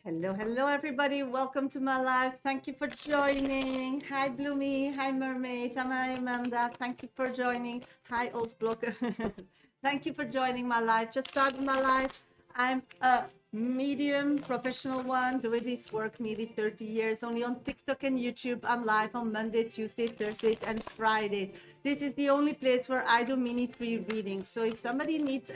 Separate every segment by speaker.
Speaker 1: Hello, hello, everybody. Welcome to my live. Thank you for joining. Hi, Bloomy. Hi, Mermaid. Hi, Amanda. Thank you for joining. Hi, Old Blocker. Thank you for joining my live. Just started my live. I'm a medium professional one, doing this work nearly 30 years, only on TikTok and YouTube. I'm live on Monday, Tuesday, Thursdays, and Fridays. This is the only place where I do mini free readings. So if somebody needs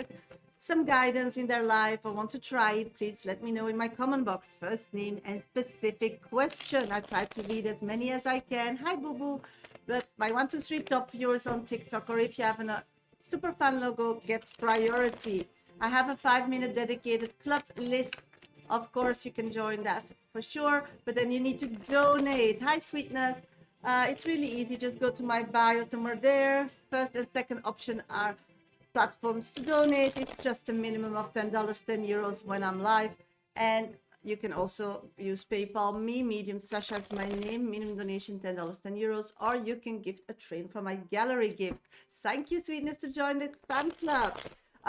Speaker 1: some guidance in their life or want to try it, please let me know in my comment box. First name and specific question. I try to read as many as I can. Hi, Boo Boo. But my 123 top viewers on TikTok, or if you have a super fan logo, gets priority. I have a 5-minute dedicated club list. Of course, you can join that for sure, but then you need to donate. Hi, sweetness. It's really easy. Just go to my bio somewhere there. First and second option are platforms to donate. It's just a minimum of $10, €10 when I'm live. And you can also use PayPal me, medium Sasha is my name, minimum donation $10, €10, or you can gift a train from my gallery gift. Thank you, sweetness, to join the fan club.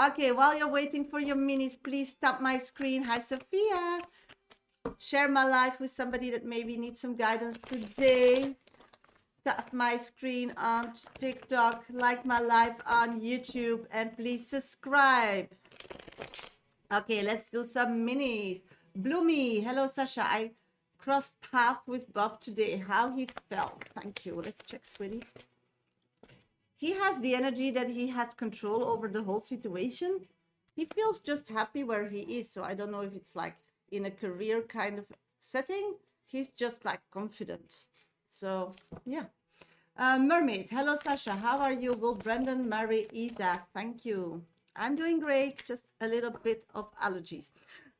Speaker 1: Okay, while you're waiting for your minis, please tap my screen. Hi, Sophia. Share my life with somebody that maybe needs some guidance today. Tap my screen on TikTok, like my live on YouTube, and please subscribe. Okay, let's do some minis. Bloomy, hello Sasha. I crossed path with Bob today. How he felt. Thank you. Let's check, sweetie. He has the energy that he has control over the whole situation. He feels just happy where he is. So I don't know if it's like in a career kind of setting. He's just like confident. So yeah. Mermaid, hello Sasha. How are you? Will Brendan marry Ida? Thank you. I'm doing great. Just a little bit of allergies.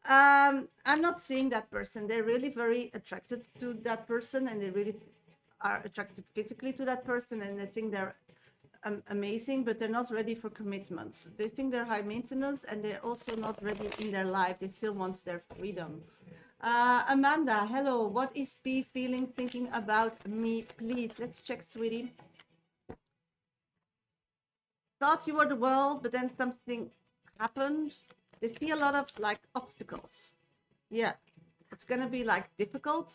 Speaker 1: I'm not seeing that person. They're really very attracted to that person, and they really are attracted physically to that person, and they think they're amazing, but they're not ready for commitment. They think they're high maintenance, and they're also not ready in their life. They still want their freedom. Amanda, hello. What is P feeling, thinking about me? Please, let's check, sweetie. Thought you were the world, but then something happened. They see a lot of like obstacles. Yeah, it's gonna be like difficult.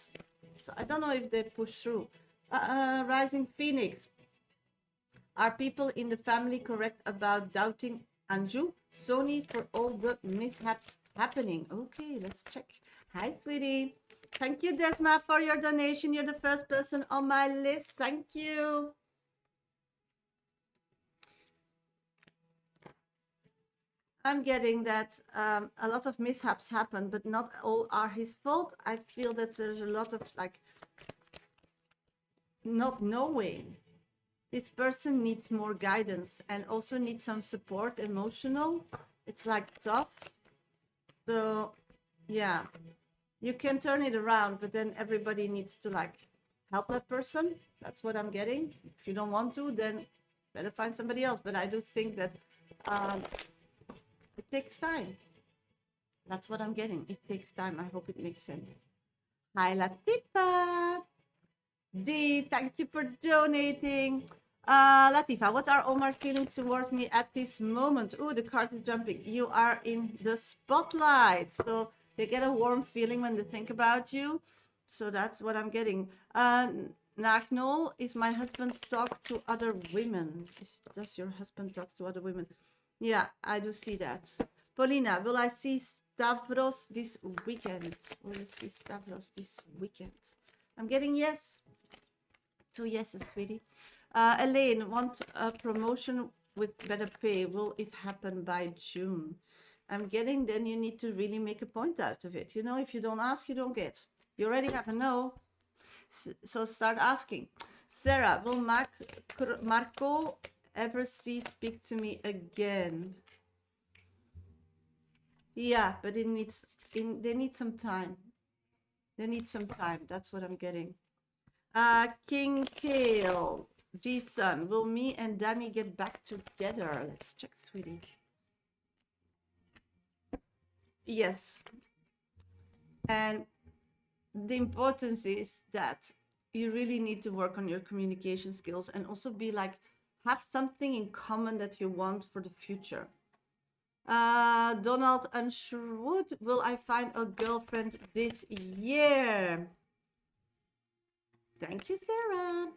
Speaker 1: So I don't know if they push through. Rising Phoenix. Are people in the family correct about doubting Anju? Sony for all the mishaps happening. Okay, let's check. Hi, sweetie. Thank you, Desma, for your donation. You're the first person on my list. Thank you. I'm getting that a lot of mishaps happen, but not all are his fault. I feel that there's a lot of like not knowing. This person needs more guidance and also needs some support, emotional. It's like tough. So yeah, you can turn it around, but then everybody needs to like help that person. That's what I'm getting. If you don't want to, then better find somebody else. But I do think that it takes time. That's what I'm getting. It takes time. I hope it makes sense. Hi, Latifa. D, thank you for donating. Latifa, what are Omar feelings toward me at this moment? Oh, the card is jumping. You are in the spotlight. So they get a warm feeling when they think about you. So that's what I'm getting. Nagnol, is my husband talk to other women? Does your husband talk to other women? Yeah, I do see that. Paulina, will I see Stavros this weekend? Will you see Stavros this weekend? I'm getting yes. 2 yeses, sweetie. Elaine, want a promotion with better pay. Will it happen by June? I'm getting, then you need to really make a point out of it. You know, if you don't ask, you don't get. You already have a no. So start asking. Sarah, will Marco ever speak to me again? Yeah, but they need some time. They need some time. That's what I'm getting. King Kale, G-Sun, will me and Danny get back together? Let's check, sweetie. Yes. And the importance is that you really need to work on your communication skills and also be like, have something in common that you want for the future. Donald Unsherwood, will I find a girlfriend this year? Thank you, Sarah.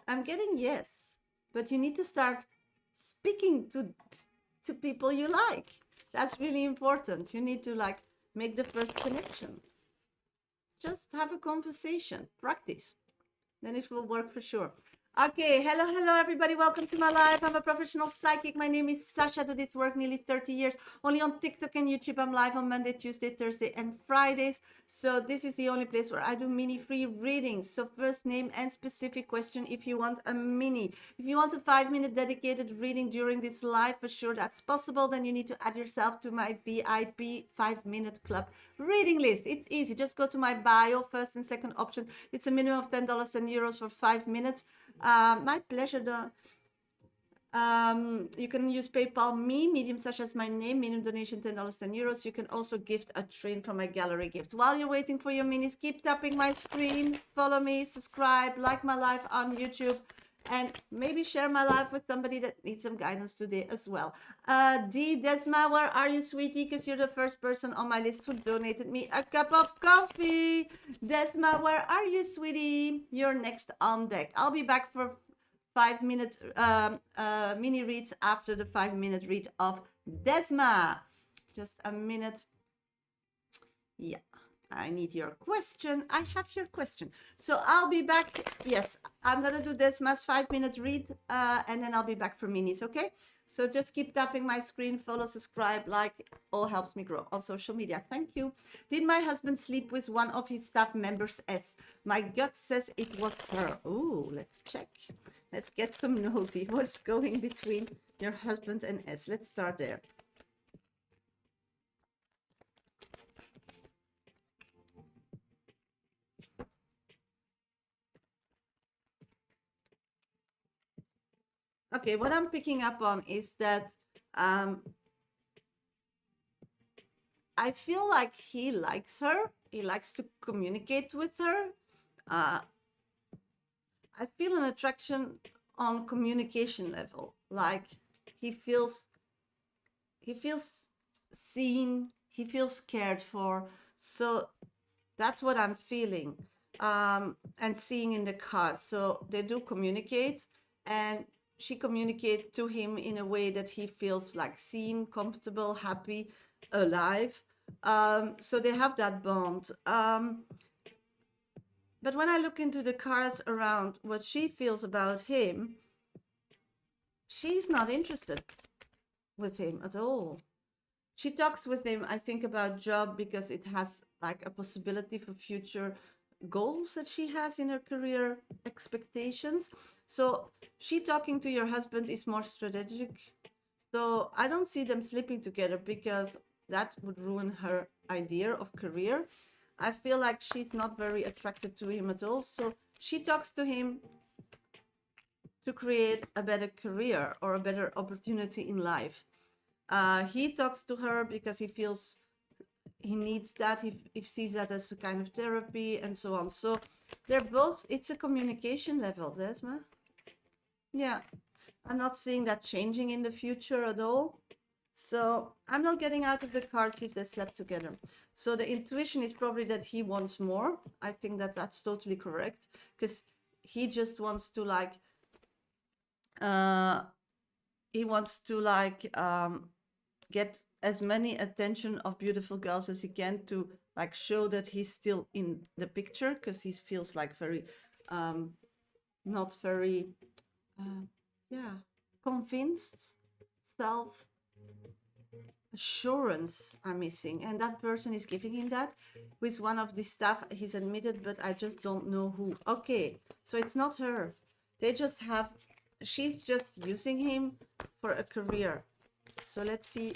Speaker 1: I'm getting yes, but you need to start speaking to people you like. That's really important. You need to like make the first connection. Just have a conversation, practice. Then it will work for sure. Okay, hello everybody, welcome to my life. I'm a professional psychic. My name is Sasha. I do this work nearly 30 years. Only on TikTok and YouTube. I'm live on Monday, Tuesday, Thursday, and Fridays. So this is the only place where I do mini free readings. So first name and specific question if you want a mini. If you want a 5-minute dedicated reading during this live, for sure that's possible. Then you need to add yourself to my VIP 5-minute club reading list. It's easy. Just go to my bio, first and second option. It's a minimum of $10 and euros for 5 minutes. My pleasure. You can use PayPal me, Medium Sasha is my name, minimum donation $10 and euros. You can also gift a train from my gallery gift. While you're waiting for your minis, keep tapping my screen, follow me, subscribe, like my live on YouTube, and maybe share my life with somebody that needs some guidance today as well. Desma, where are you, sweetie? Because you're the first person on my list who donated me a cup of coffee. Desma, where are you, sweetie? You're next on deck. I'll be back for 5-minute mini reads after the 5-minute read of Desma. Just a minute. Yeah. I need your question. I have your question. So I'll be back. Yes, I'm going to do this mass 5-minute read and then I'll be back for minis, okay? So just keep tapping my screen, follow, subscribe, like, all helps me grow on social media. Thank you. Did my husband sleep with one of his staff members? S. My gut says it was her. Oh, let's check. Let's get some nosy. What's going between your husband and S? Let's start there. Okay, what I'm picking up on is that I feel like he likes her. He likes to communicate with her. I feel an attraction on communication level. Like he feels seen. He feels cared for. So that's what I'm feeling and seeing in the card. So they do communicate, and she communicates to him in a way that he feels like seen, comfortable, happy, alive. So they have that bond. But when I look into the cards around what she feels about him, she's not interested with him at all. She talks with him, I think, about job because it has like a possibility for future goals that she has in her career, expectations. So she talking to your husband is more strategic. So I don't see them sleeping together because that would ruin her idea of career. I feel like she's not very attracted to him at all. So she talks to him to create a better career or a better opportunity in life. He talks to her because he feels he needs that, he sees that as a kind of therapy and so on. So they're both, it's a communication level, Desma. Yeah, I'm not seeing that changing in the future at all. So I'm not getting out of the cards if they slept together. So the intuition is probably that he wants more. I think that that's totally correct, because he just wants to like, get as many attention of beautiful girls as he can to like show that he's still in the picture, because he feels like very not very convinced, self assurance are missing, and that person is giving him that with one of the staff, he's admitted, but I just don't know who. Okay, so it's not her. They just have, she's just using him for a career. So let's see.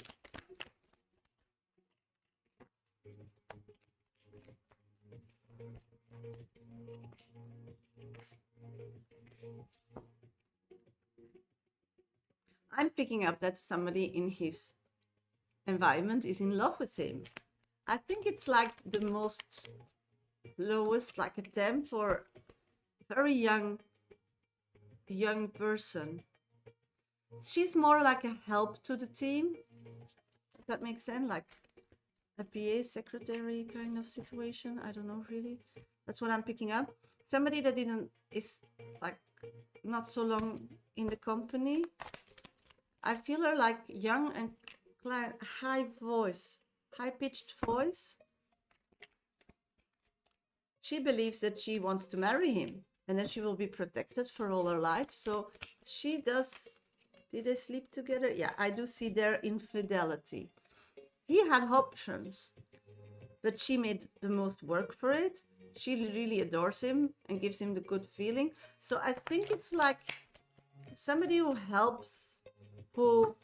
Speaker 1: I'm picking up that somebody in his environment is in love with him. I think it's like the most lowest, like a 10 for very young person. She's more like a help to the team. that makes sense, like a PA secretary kind of situation. I don't know really. That's what I'm picking up. Somebody that is like not so long in the company. I feel her like young and high voice, high pitched voice. She believes that she wants to marry him and then she will be protected for all her life. So she does. Did they sleep together? Yeah, I do see their infidelity. He had options, but she made the most work for it. She really adores him and gives him the good feeling. So I think it's like somebody who helps, who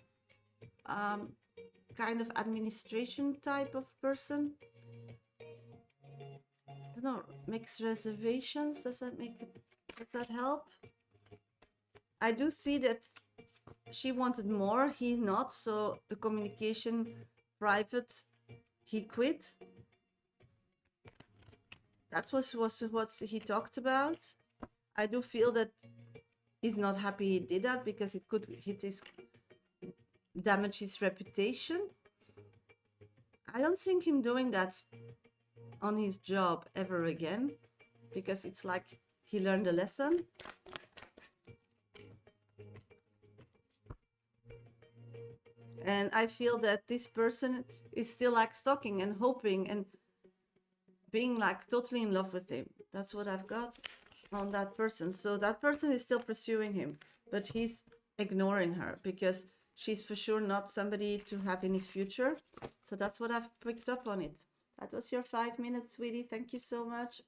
Speaker 1: kind of administration type of person. I don't know, makes reservations. Does that help? I do see that she wanted more, he not, so the communication private, he quit. That was what he talked about. I do feel that he's not happy he did that because it could damage his reputation. I don't think him doing that on his job ever again, because it's like he learned a lesson. And I feel that this person is still like stalking and hoping and being like totally in love with him. That's what I've got on that person. So that person is still pursuing him, but he's ignoring her because she's for sure not somebody to have in his future. So that's what I've picked up on it. That was your 5 minutes, sweetie. Thank you so much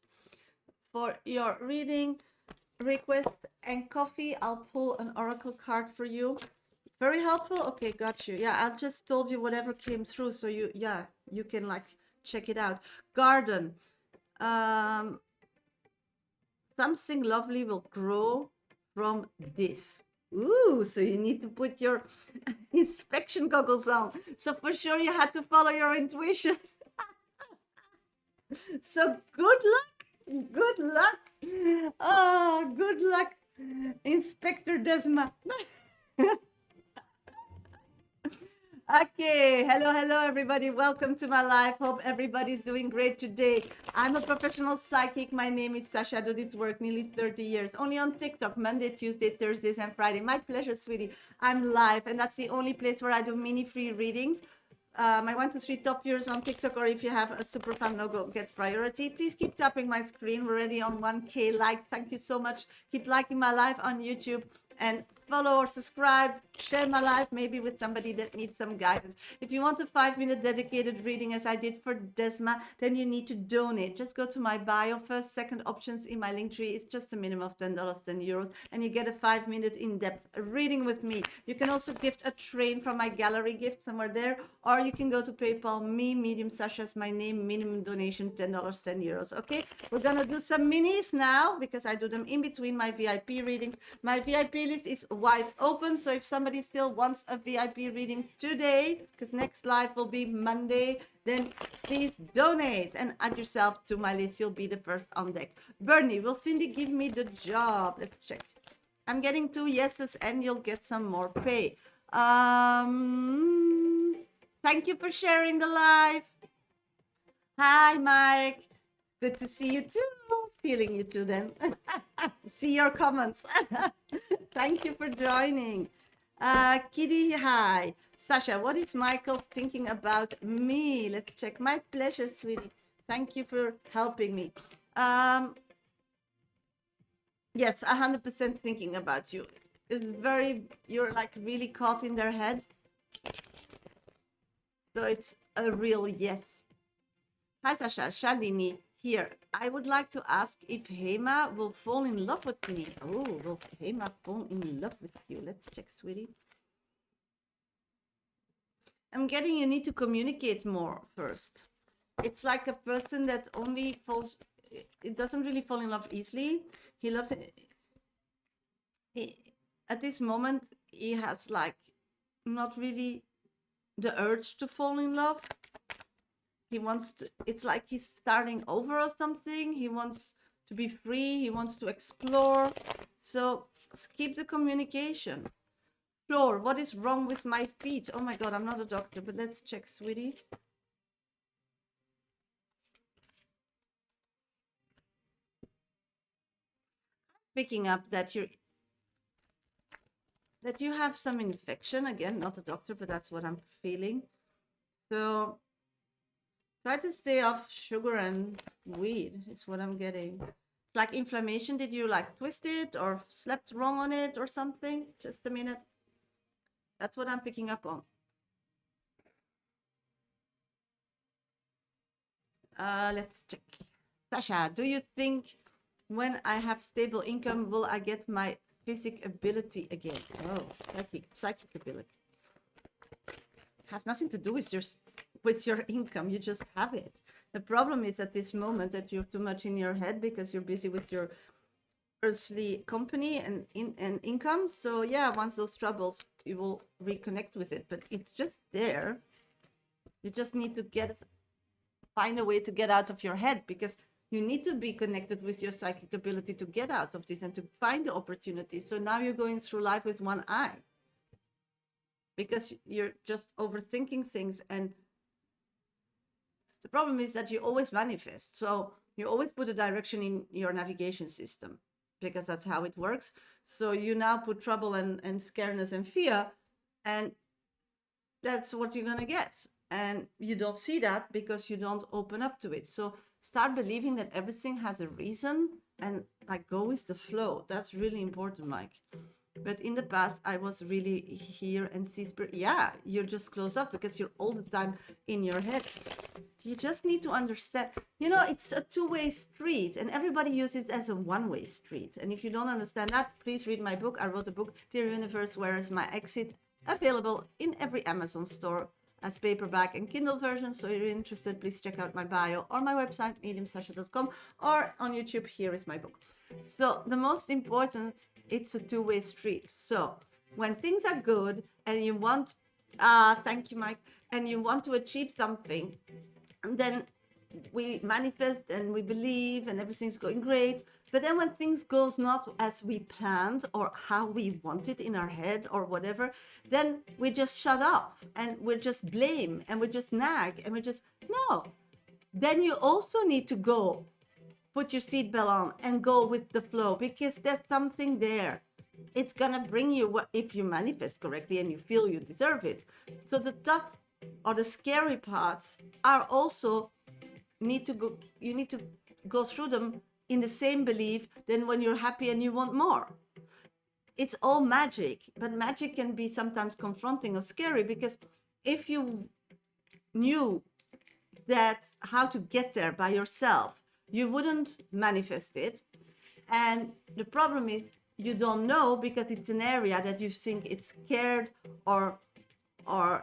Speaker 1: for your reading request and coffee. I'll pull an oracle card for you. Very helpful. Okay, got you. Yeah, I just told you whatever came through, so you can like check it out. Garden. Something lovely will grow from this. Ooh, so you need to put your inspection goggles on. So for sure you had to follow your intuition. So good luck. Good luck. Oh, good luck, Inspector Desma. Okay, hello everybody, welcome to my life. Hope everybody's doing great today. I'm a professional psychic. My name is Shasha. I do this work nearly 30 years, only on TikTok, Monday, Tuesday, Thursdays and Friday. My pleasure, sweetie. I'm live, and that's the only place where I do mini free readings. My 1, 2, 3 top viewers on TikTok, or if you have a super fan logo, gets priority. Please keep tapping my screen. We're already on 1K likes. Thank you so much. Keep liking my live on YouTube and follow or subscribe, share my life maybe with somebody that needs some guidance. If you want a 5-minute dedicated reading as I did for Desma, then you need to donate. Just go to my bio. First, second options in my link tree. It's just a minimum of $10, €10, and you get a 5-minute in-depth reading with me. You can also gift a train from my gallery gift somewhere there, or you can go to PayPal me, Medium Sasha is my name, minimum donation $10, €10. Okay, we're gonna do some minis now because I do them in between my VIP readings. My VIP list is wide open, so if somebody still wants a VIP reading today, because next live will be Monday, then please donate and add yourself to my list. You'll be the first on deck. Bernie, will Cindy give me the job? Let's check. I'm getting 2 yeses and you'll get some more pay. Thank you for sharing the live. Hi, Mike. Good to see you too. Feeling you too then. See your comments. Thank you for joining. Kitty, hi. Sasha, what is Michael thinking about me? Let's check. My pleasure, sweetie. Thank you for helping me. Yes, 100% thinking about you. It's you're like really caught in their head. So it's a real yes. Hi, Sasha. Shalini here. I would like to ask if Hema will fall in love with me. Oh, will Hema fall in love with you? Let's check, sweetie. I'm getting you need to communicate more first. It's like a person that only falls, it doesn't really fall in love easily. He loves it. At this moment, he has like not really the urge to fall in love. He wants to, it's like he's starting over or something. He wants to be free. He wants to explore. So keep the communication. floor. What is wrong with my feet? Oh my God, I'm not a doctor, but let's check, sweetie. Picking up that you have some infection. Again, not a doctor, but that's what I'm feeling. So try to stay off sugar and weed is what I'm getting. Like inflammation. Did you like twist it or slept wrong on it or something? Just a minute. That's what I'm picking up on. Let's check. Sasha, do you think when I have stable income, will I get my physic ability again? Oh, psychic ability. Has nothing to do with your income. You just have it. The problem is at this moment that you're too much in your head because you're busy with your earthly company and income. So yeah, once those troubles, you will reconnect with it. But it's just there. You just need to find a way to get out of your head, because you need to be connected with your psychic ability to get out of this and to find the opportunity. So now you're going through life with one eye, because you're just overthinking things. And the problem is that you always manifest. So you always put a direction in your navigation system, because that's how it works. So you now put trouble and scareness and fear, and that's what you're going to get. And you don't see that because you don't open up to it. So start believing that everything has a reason, and like go with the flow. That's really important, Mike. But in the past, I was really here and see spirit. Yeah, you're just closed off because you're all the time in your head. You just need to understand, it's a two-way street, and everybody uses it as a one-way street. And if you don't understand that, please read my book. I wrote a book, Dear Universe, Where is My Exit? Available in every Amazon store as paperback and Kindle version. So if you're interested, please check out my bio or my website, mediumsasha.com, or on YouTube. Here is my book. So the most important, it's a two-way street. So when things are good and you want, thank you, Mike, and you want to achieve something, and then we manifest and we believe and everything's going great. But then when things goes not as we planned or how we want it in our head or whatever, then we just shut off and we just blame and we just nag and we just, no. Then you also need to go put your seatbelt on and go with the flow, because there's something there. It's gonna bring you what, if you manifest correctly and you feel you deserve it. So the tough or the scary parts are also you need to go through them in the same belief than when you're happy and you want more. It's all magic, but magic can be sometimes confronting or scary, because if you knew that how to get there by yourself, you wouldn't manifest it. And the problem is you don't know, because it's an area that you think is scared or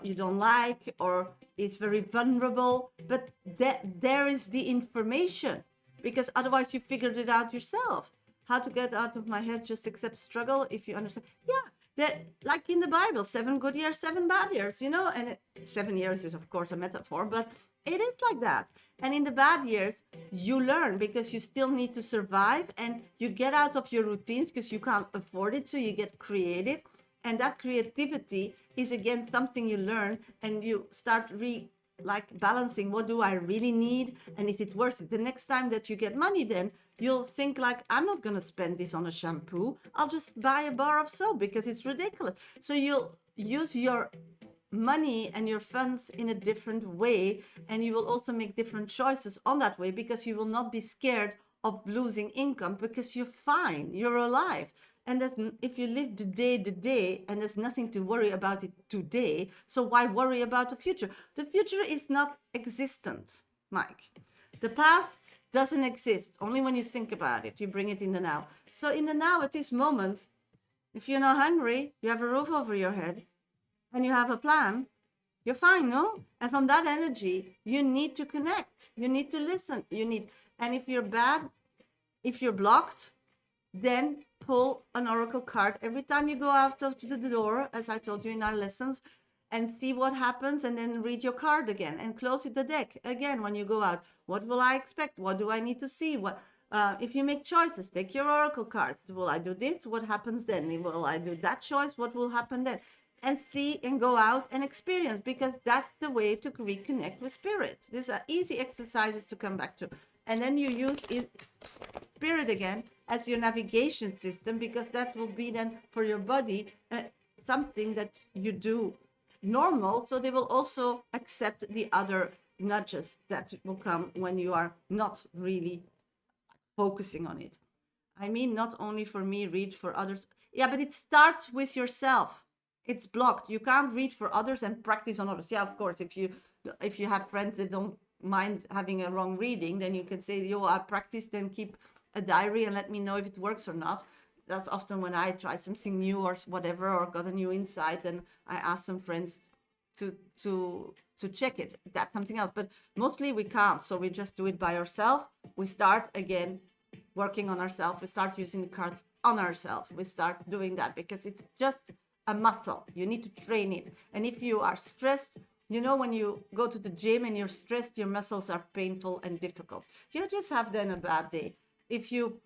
Speaker 1: you don't like, or is very vulnerable, but there is the information, because otherwise you figured it out yourself. How to get out of my head, just accept struggle. If you understand, like in the Bible, 7 good years, 7 bad years, and 7 years is of course a metaphor, but it is like that. And in the bad years, you learn, because you still need to survive, and you get out of your routines because you can't afford it, so you get creative. And that creativity is again something you learn, and you start balancing, what do I really need, and is it worth it? The next time that you get money, then you'll think like, I'm not going to spend this on a shampoo. I'll just buy a bar of soap because it's ridiculous. So you'll use your money and your funds in a different way, and you will also make different choices on that way, because you will not be scared of losing income, because you're fine, you're alive. And that if you live the day, and there's nothing to worry about it today, so why worry about the future? The future is not existent, Mike. The past doesn't exist. Only when you think about it, you bring it in the now. So in the now, at this moment, if you're not hungry, you have a roof over your head, and you have a plan, you're fine, no? And from that energy, you need to connect. You need to listen. And if you're bad, if you're blocked, then pull an oracle card every time you go out of the door, as I told you in our lessons, and see what happens, and then read your card again and close the deck again when you go out. What will I expect? What do I need to see? What If you make choices, take your oracle cards. Will I do this? What happens then? Will I do that choice? What will happen then? And see and go out and experience, because that's the way to reconnect with spirit. These are easy exercises to come back to. And then you use spirit again as your navigation system, because that will be then for your body something that you do normal. So they will also accept the other nudges that will come when you are not really focusing on it. I mean, not only for me, read for others. Yeah, but it starts with yourself. It's blocked. You can't read for others and practice on others. Yeah, of course, if you have friends that don't mind having a wrong reading, then you can say, yo, I practiced, then keep a diary and let me know if it works or not. That's often when I try something new or whatever, or got a new insight, and I ask some friends to check it. That's something else. But mostly we can't. So we just do it by ourselves. We start again working on ourselves. We start using the cards on ourselves. We start doing that because it's just a muscle. You need to train it. And if you are stressed, you know, when you go to the gym and you're stressed, your muscles are painful and difficult. You just have then a bad day. If you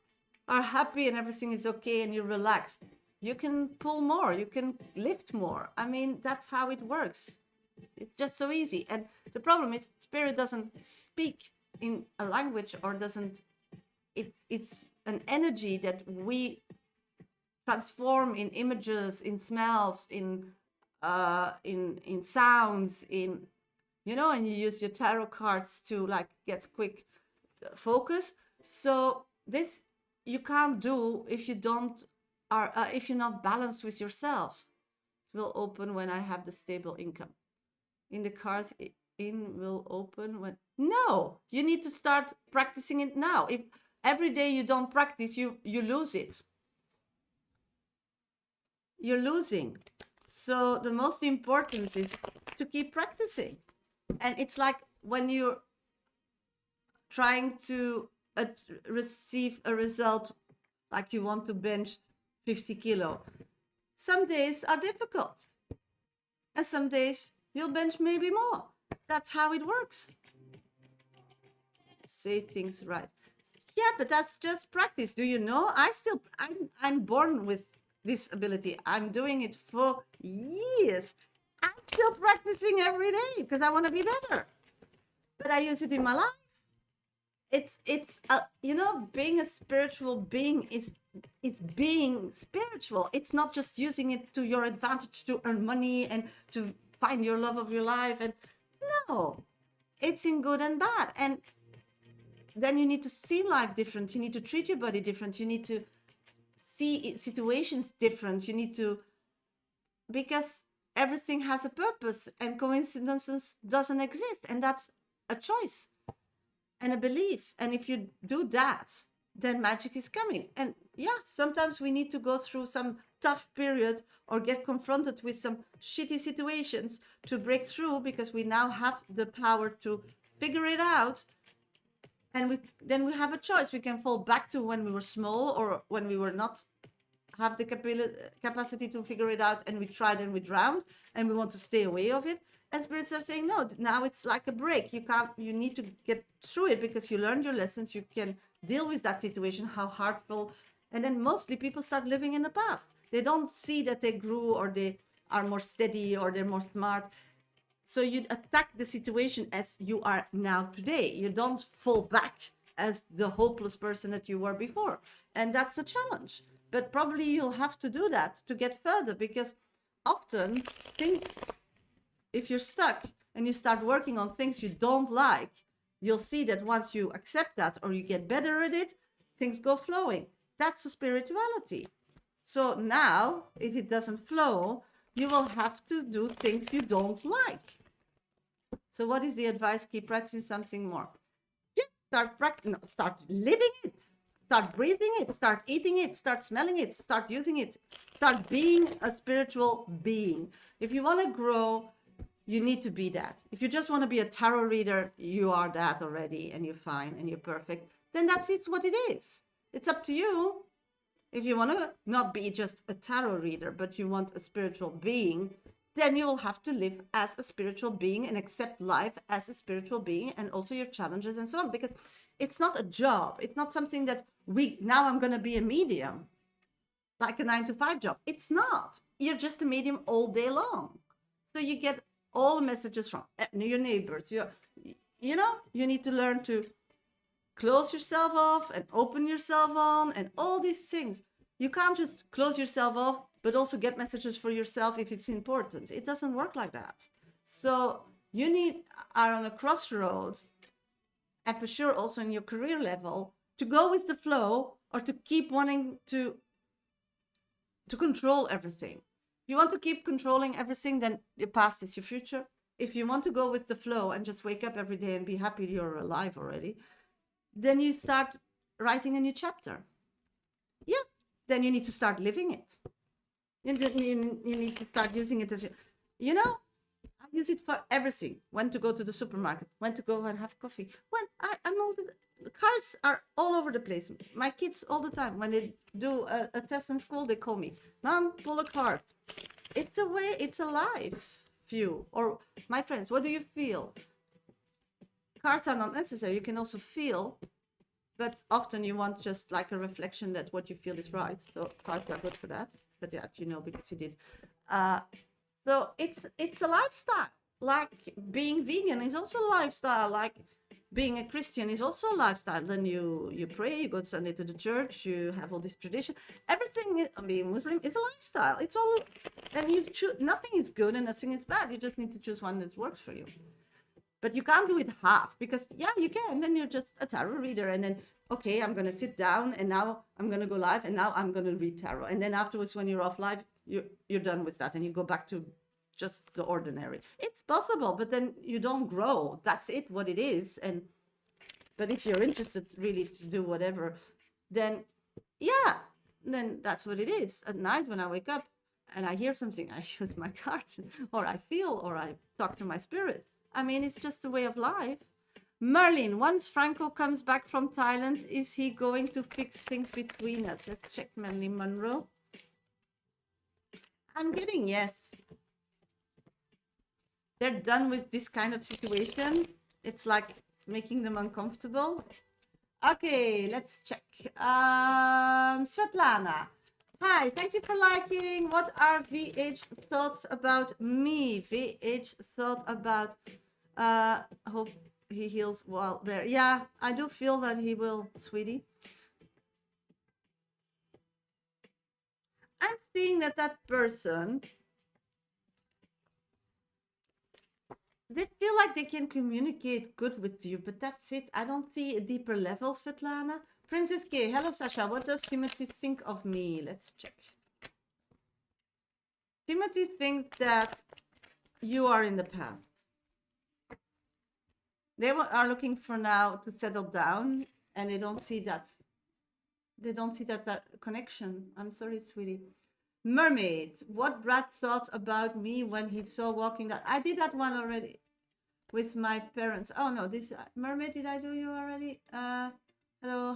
Speaker 1: are happy and everything is okay and you're relaxed, you can pull more, you can lift more. I mean, that's how it works. It's just so easy. And the problem is spirit doesn't speak in a language, or doesn't, it's an energy that we transform in images, in smells, in sounds, in, you know, and you use your tarot cards to like get quick focus. So this you can't do if you don't are if you're not balanced with yourselves. It will open when I have the stable income. In the cards, in will open when, no, you need to start practicing it now. If every day you don't practice, you lose it. You're losing. So the most important is to keep practicing. And it's like when you're trying to receive a result, like you want to bench 50 kilo. Some days are difficult, and some days you'll bench maybe more. That's how it works. Say things right. Yeah, but that's just practice. Do you know? I'm born with this ability. I'm doing it for years. I'm still practicing every day because I want to be better. But I use it in my life. It's you know, being a spiritual being is, it's being spiritual. It's not just using it to your advantage to earn money and to find your love of your life. And no, it's in good and bad. And then you need to see life different. You need to treat your body different. You need to see situations different. You need to, because everything has a purpose and coincidences doesn't exist. And that's a choice and a belief. And if you do that, then magic is coming. And yeah, sometimes we need to go through some tough period or get confronted with some shitty situations to break through, because we now have the power to figure it out. And then we have a choice. We can fall back to when we were small, or when we were not have the capacity to figure it out, and we tried and we drowned and we want to stay away of it. And spirits are saying, no, now it's like a break. You need to get through it because you learned your lessons. You can deal with that situation, how hurtful. And then mostly people start living in the past. They don't see that they grew, or they are more steady, or they're more smart. So you attack the situation as you are now today. You don't fall back as the hopeless person that you were before. And that's a challenge. But probably you'll have to do that to get further, because often things, if you're stuck and you start working on things you don't like, you'll see that once you accept that, or you get better at it, things go flowing. That's a spirituality. So now, if it doesn't flow, you will have to do things you don't like. So what is the advice? Keep practicing something more. Just start living it. Start breathing it. Start eating it. Start smelling it. Start using it. Start being a spiritual being. If you want to grow, you need to be that. If you just want to be a tarot reader, you are that already, and you're fine and you're perfect. Then that's what it is. It's up to you. If you want to not be just a tarot reader, but you want a spiritual being, then you will have to live as a spiritual being and accept life as a spiritual being, and also your challenges and so on. Because It's not a job. It's not something that now I'm going to be a medium, like a 9 to 5 job. It's not. You're just a medium all day long. So you get all messages from your neighbors. You know, you need to learn to close yourself off and open yourself on and all these things. You can't just close yourself off, but also get messages for yourself if it's important. It doesn't work like that. So you are on a crossroads, and for sure also in your career level, to go with the flow or to keep wanting to control everything. If you want to keep controlling everything, then your past is your future. If you want to go with the flow and just wake up every day and be happy you're alive already, then you start writing a new chapter. Yeah, then you need to start living it. And then you need to start using it as, you know, I use it for everything. When to go to the supermarket, when to go and have coffee. When I'm all the cars are all over the place. My kids all the time, when they do a test in school, they call me, Mom, pull a card. It's a way, it's a life view. Or my friends, what do you feel? Cards are not necessary. You can also feel, but often you want just like a reflection that what you feel is right. So cards are good for that. But yeah, you know, because you did. So it's a lifestyle. Like being vegan is also a lifestyle. Like being a Christian is also a lifestyle. Then you pray, you go Sunday to the church, you have all this tradition. Everything, being Muslim is a lifestyle. It's all, and you choose. Nothing is good and nothing is bad. You just need to choose one that works for you. But you can't do it half, because yeah, you can. Then you're just a tarot reader, and then okay, I'm gonna sit down, and now I'm gonna go live, and now I'm gonna read tarot, and then afterwards, when you're off live, you're done with that, and you go back to just the ordinary. It's possible, but then you don't grow. That's it, what it is. But if you're interested really to do whatever, then yeah, then that's what it is. At night when I wake up and I hear something, I use my cards, or I feel, or I talk to my spirit. I mean, it's just a way of life. Merlin, once Franco comes back from Thailand, is he going to fix things between us? Let's check Marilyn Monroe. I'm getting yes. They're done with this kind of situation. It's like making them uncomfortable. Okay, let's check. Svetlana. Hi, thank you for liking. What are VH thoughts about me? VH thought about, hope he heals well there. Yeah, I do feel that he will, sweetie. I'm seeing that person, they feel like they can communicate good with you, but that's it. I don't see a deeper level, Svetlana. Princess K, hello Sasha, what does Timothy think of me? Let's check. Timothy thinks that you are in the past. They are looking for now to settle down, and they don't see that. They don't see that connection. I'm sorry, sweetie. Mermaid, what Brad thought about me when he saw walking down. I did that one already with my parents. Oh no, this Mermaid, did I do you already? Hello,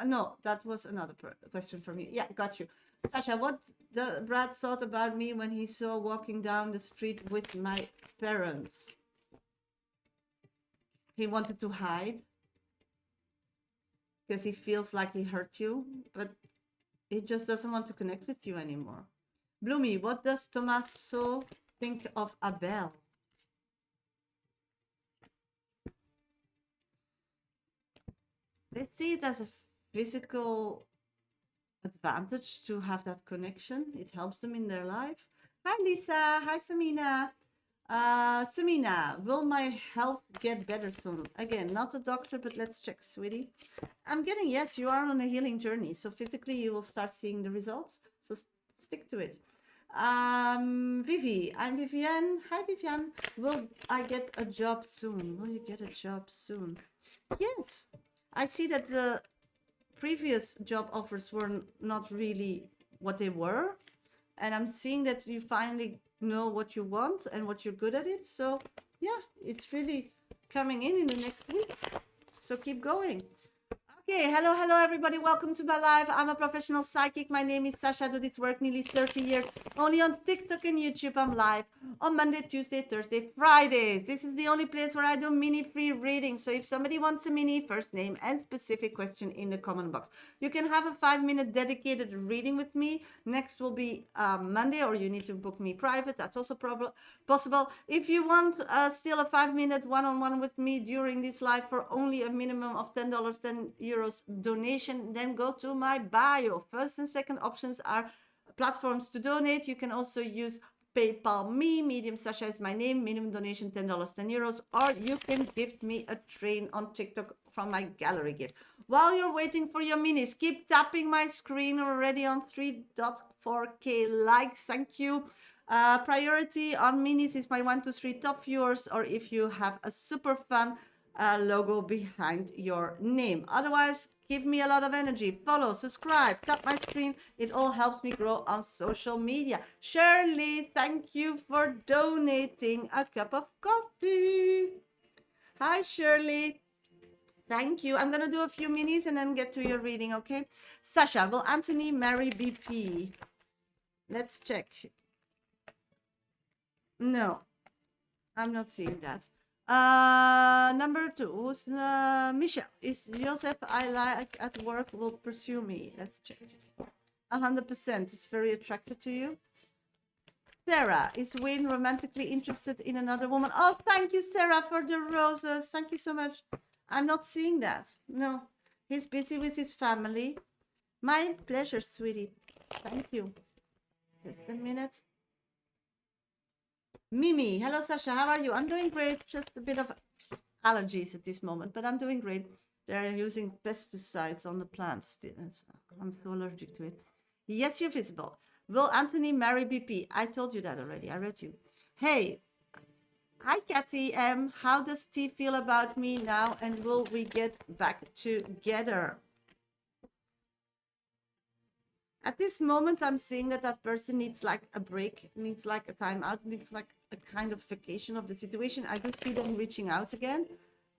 Speaker 1: no, that was another question from you. Yeah, got you. Sasha, what Brad thought about me when he saw walking down the street with my parents? He wanted to hide because he feels like he hurt you, but he just doesn't want to connect with you anymore. Bloomy, what does Tommaso think of Abel? They see it as a physical advantage to have that connection. It helps them in their life. Hi, Lisa. Hi, Samina. Samina, will my health get better soon? Again, not a doctor, but let's check, sweetie. I'm getting, yes, you are on a healing journey. So physically, you will start seeing the results. So stick to it. Vivi, I'm Vivian. Hi, Vivian. Will I get a job soon? Will you get a job soon? Yes. I see that the previous job offers were not really what they were. And I'm seeing that you finally know what you want and what you're good at it. So yeah, it's really coming in the next weeks. So keep going. Okay, hello everybody. Welcome to my live. I'm a professional psychic. My name is Sasha. I do this work nearly 30 years. Only on TikTok and YouTube. I'm live on Monday, Tuesday, Thursday, Fridays. This is the only place where I do mini free readings. So if somebody wants a mini, first name and specific question in the comment box. You can have a 5-minute dedicated reading with me. Next will be Monday, or you need to book me private. That's also possible. If you want still a 5-minute one-on-one with me during this live for only a minimum of $10, 10 euros donation, then go to my bio. First and second options are platforms to donate. You can also use PayPal me, Medium Sasha is my name, minimum donation $10, 10 euros, or you can gift me a train on TikTok from my gallery gift. While you're waiting for your minis, keep tapping my screen. Already on 3.4k likes. Thank you. Priority on minis is my 1, 2, 3 top viewers, or if you have a super fun logo behind your name. Otherwise, give me a lot of energy. Follow, subscribe, tap my screen. It all helps me grow on social media. Shirley, thank you for donating a cup of coffee. Hi, Shirley. Thank you. I'm going to do a few minis and then get to your reading, okay? Sasha, will Anthony marry BP? Let's check. No, I'm not seeing that. Number 2, who's Michelle? Is Joseph I like at work will pursue me? Let's check. 100% is very attracted to you. Sarah, is Wayne romantically interested in another woman? Oh, thank you, Sarah, for the roses. Thank you so much. I'm not seeing that. No, he's busy with his family. My pleasure, sweetie. Thank you. Just a minute. Mimi, hello Sasha, how are you? I'm doing great. Just a bit of allergies at this moment, but I'm doing great. They're using pesticides on the plants still. I'm so allergic to it. Yes, you're visible. Will Anthony marry BP? I told you that already. I read you. Hey, hi Kathy M. How does T feel about me now, and will we get back together? At this moment, I'm seeing that that person needs like a break, needs like a time out, needs like a kind of vacation of the situation. I do see them reaching out again.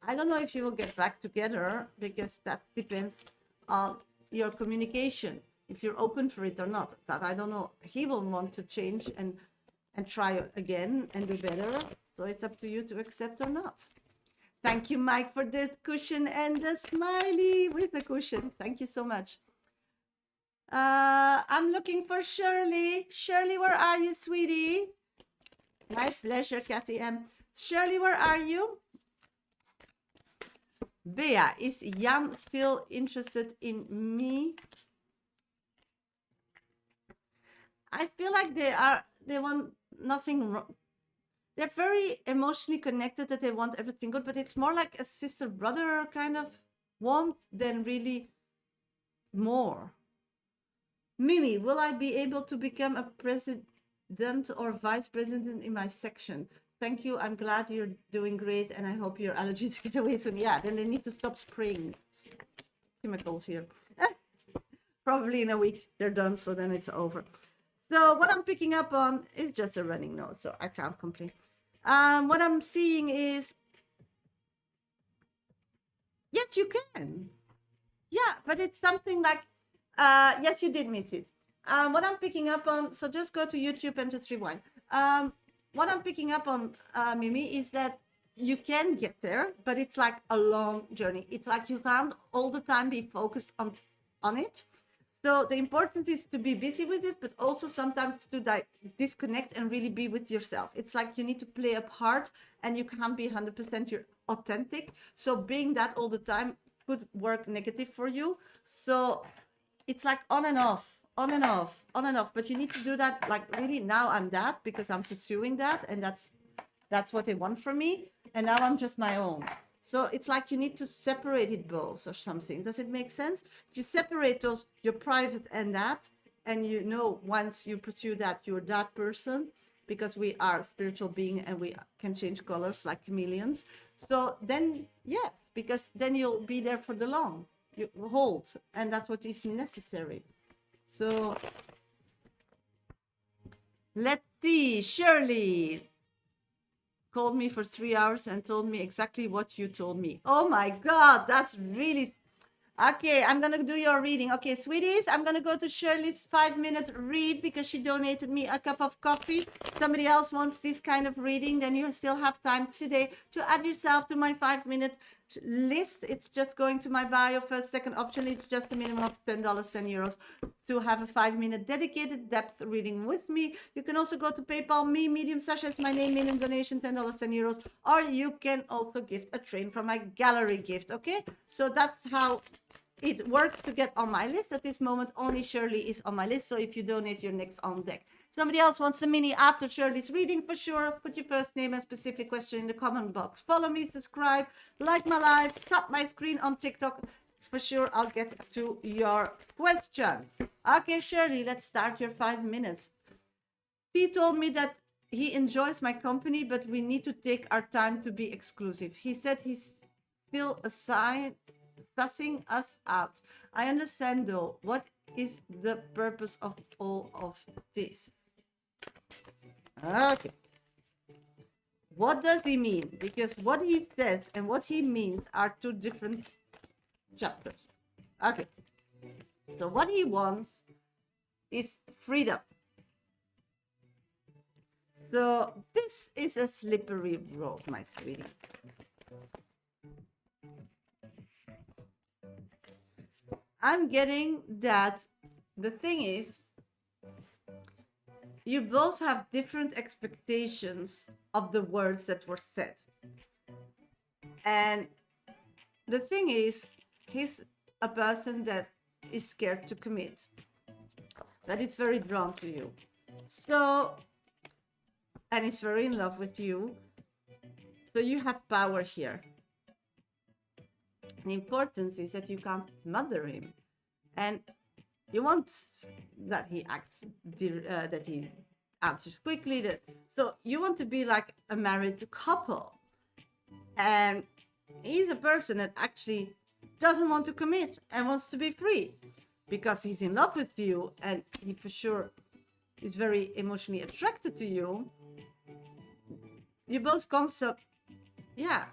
Speaker 1: I don't know if you will get back together, because that depends on your communication, if you're open for it or not. That I don't know. He will want to change and try again and do better. So it's up to you to accept or not. Thank you, Mike, for the cushion and the smiley with the cushion. Thank you so much. I'm looking for Shirley. Shirley, where are you, sweetie? My pleasure, Kathy M. Shirley, where are you? Bea, is Jan still interested in me? I feel like they want nothing wrong. They're very emotionally connected, that they want everything good, but it's more like a sister-brother kind of warmth than really more. Mimi, will I be able to become a president or vice president in my section? Thank you. I'm glad you're doing great, and I hope your allergies get away soon. Yeah, then they need to stop spraying chemicals here. Probably in a week they're done, so then it's over. So what I'm picking up on is just a running note, so I can't complain. What I'm seeing is, yes, you can. Yeah, but it's something like, yes, you did miss it. What I'm picking up on, so just go to YouTube and just rewind. What I'm picking up on, Mimi, is that you can get there, but it's like a long journey. It's like you can't all the time be focused on it. So the important is to be busy with it, but also sometimes to disconnect and really be with yourself. It's like you need to play a part, and you can't be 100% your authentic. So being that all the time could work negative for you. So it's like on and off, on and off, on and off. But you need to do that, like, really, now I'm that because I'm pursuing that, and that's what they want from me. And now I'm just my own. So it's like you need to separate it both or something. Does it make sense? If you separate those, your private and that, and you know, once you pursue that, you're that person, because we are spiritual being and we can change colors like chameleons. So then, yes, because then you'll be there for the long. You hold, and that's what is necessary. So let's see. Shirley called me for 3 hours and told me exactly what you told me. Oh my God, that's really, Okay, I'm gonna do your reading. Okay, sweeties, I'm gonna go to Shirley's 5-minute read because she donated me a cup of coffee. Somebody else wants this kind of reading, then you still have time today to add yourself to my 5-minute list. It's just going to my bio, first, second option. It's just a minimum of $10, €10 to have a 5-minute dedicated depth reading with me. You can also go to PayPal me, Medium Sasha is my name, minimum donation $10, €10, or you can also gift a train from my gallery gift. Okay, so that's how it works to get on my list. At this moment, only Shirley is on my list. So if you donate, you're next on deck. Somebody else wants a mini after Shirley's reading, for sure. Put your first name and specific question in the comment box. Follow me, subscribe, like my live, tap my screen on TikTok. For sure, I'll get to your question. Okay, Shirley, let's start your 5 minutes. He told me that he enjoys my company, but we need to take our time to be exclusive. He said he's still sussing us out. I understand though. What is the purpose of all of this? Okay. What does he mean? Because what he says and what he means are two different chapters. Okay. So what he wants is freedom. So this is a slippery road, my sweetie. I'm getting that the thing is, you both have different expectations of the words that were said. And the thing is, he's a person that is scared to commit, that is very drawn to you. So, and is very in love with you. So you have power here. The importance is that you can't mother him, and you want that he acts, that he answers quickly. So you want to be like a married couple, and he's a person that actually doesn't want to commit and wants to be free because he's in love with you, and he for sure is very emotionally attracted to you. You both concept, yeah,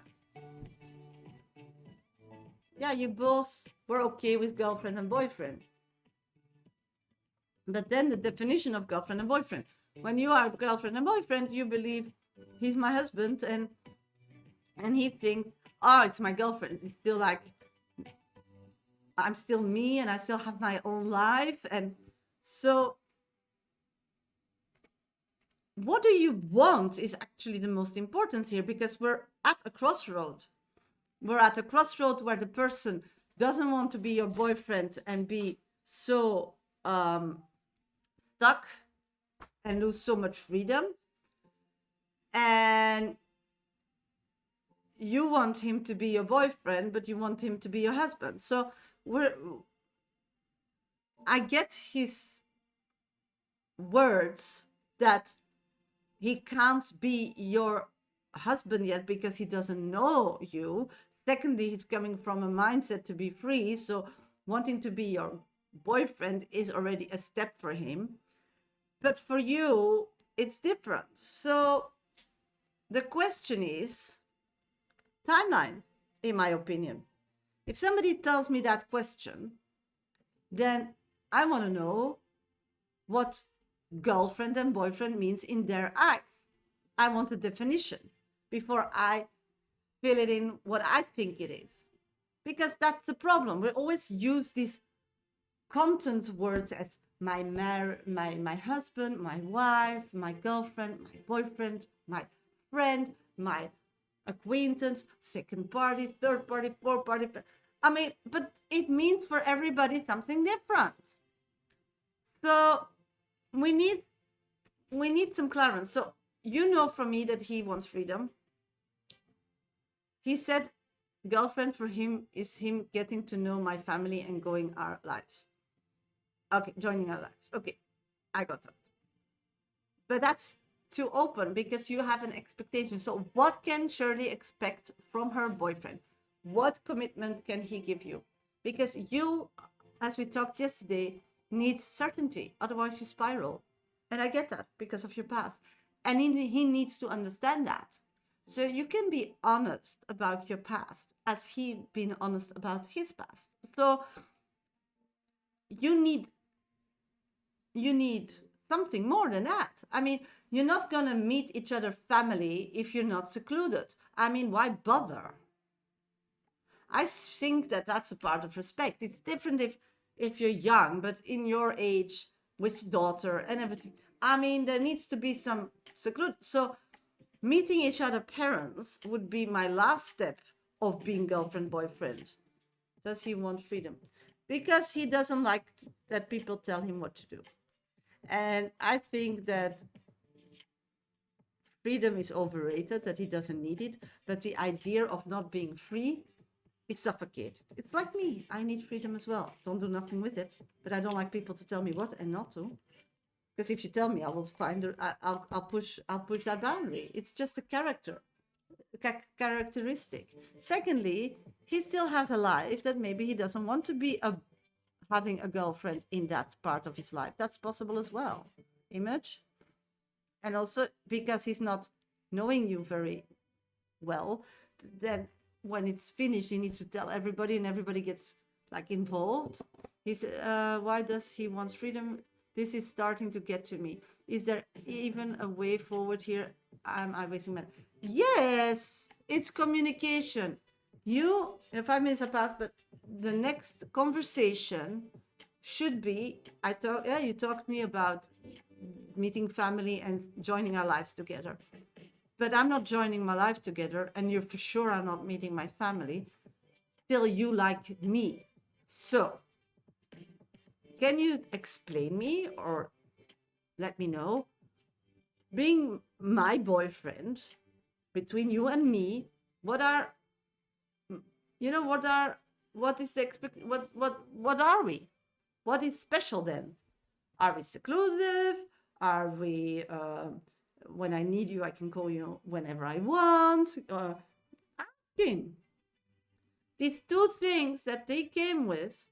Speaker 1: you both were okay with girlfriend and boyfriend. But then the definition of girlfriend and boyfriend. When you are girlfriend and boyfriend, you believe he's my husband, and he thinks, oh, it's my girlfriend. It's still like, I'm still me and I still have my own life. And so what do you want is actually the most important here, because we're at a crossroad. We're at a crossroad where the person doesn't want to be your boyfriend and be so stuck and lose so much freedom. And you want him to be your boyfriend, but you want him to be your husband. So I get his words that he can't be your husband yet because he doesn't know you. Secondly, he's coming from a mindset to be free, so wanting to be your boyfriend is already a step for him. But for you, it's different. So the question is timeline, in my opinion. If somebody tells me that question, then I want to know what girlfriend and boyfriend means in their eyes. I want a definition before I fill it in what I think it is. Because that's the problem. We always use these content words as my husband, my wife, my girlfriend, my boyfriend, my friend, my acquaintance, second party, third party, fourth party. I mean, but it means for everybody something different. So we need some clarity. So you know from me that he wants freedom. He said girlfriend for him is him getting to know my family and going our lives. Okay, joining our lives. Okay, I got that. But that's too open because you have an expectation. So what can Shirley expect from her boyfriend? What commitment can he give you? Because you, as we talked yesterday, need certainty. Otherwise you spiral. And I get that because of your past. And he needs to understand that. So you can be honest about your past as he been honest about his past. So you need you need something more than that. I mean, you're not going to meet each other family if you're not secluded. I mean, why bother? I think that that's a part of respect. It's different if you're young, but in your age with daughter and everything. I mean, there needs to be some seclude. So meeting each other parents would be my last step of being girlfriend boyfriend. Does he want freedom? Because he doesn't like that people tell him what to do. And I think that freedom is overrated, that he doesn't need it. But the idea of not being free is suffocated. It's like me. I need freedom as well. Don't do nothing with it. But I don't like people to tell me what and not to. Because if you tell me, I will find I'll push that boundary. It's just a characteristic. Secondly, he still has a life that maybe he doesn't want to be having a girlfriend in that part of his life. That's possible as well. Image. And also because he's not knowing you very well, then when it's finished, he needs to tell everybody and everybody gets like involved. He's why does he want freedom? This is starting to get to me. Is there even a way forward here? Am I wasting my... Yes, it's communication. 5 minutes have passed, but the next conversation should be, you talked to me about meeting family and joining our lives together. But I'm not joining my life together, and you for sure are not meeting my family till you like me. So, can you explain me or let me know, being my boyfriend, between you and me, what are we? What is special then? Are we seclusive? Are we, when I need you, I can call you whenever I want? Asking. These two things that they came with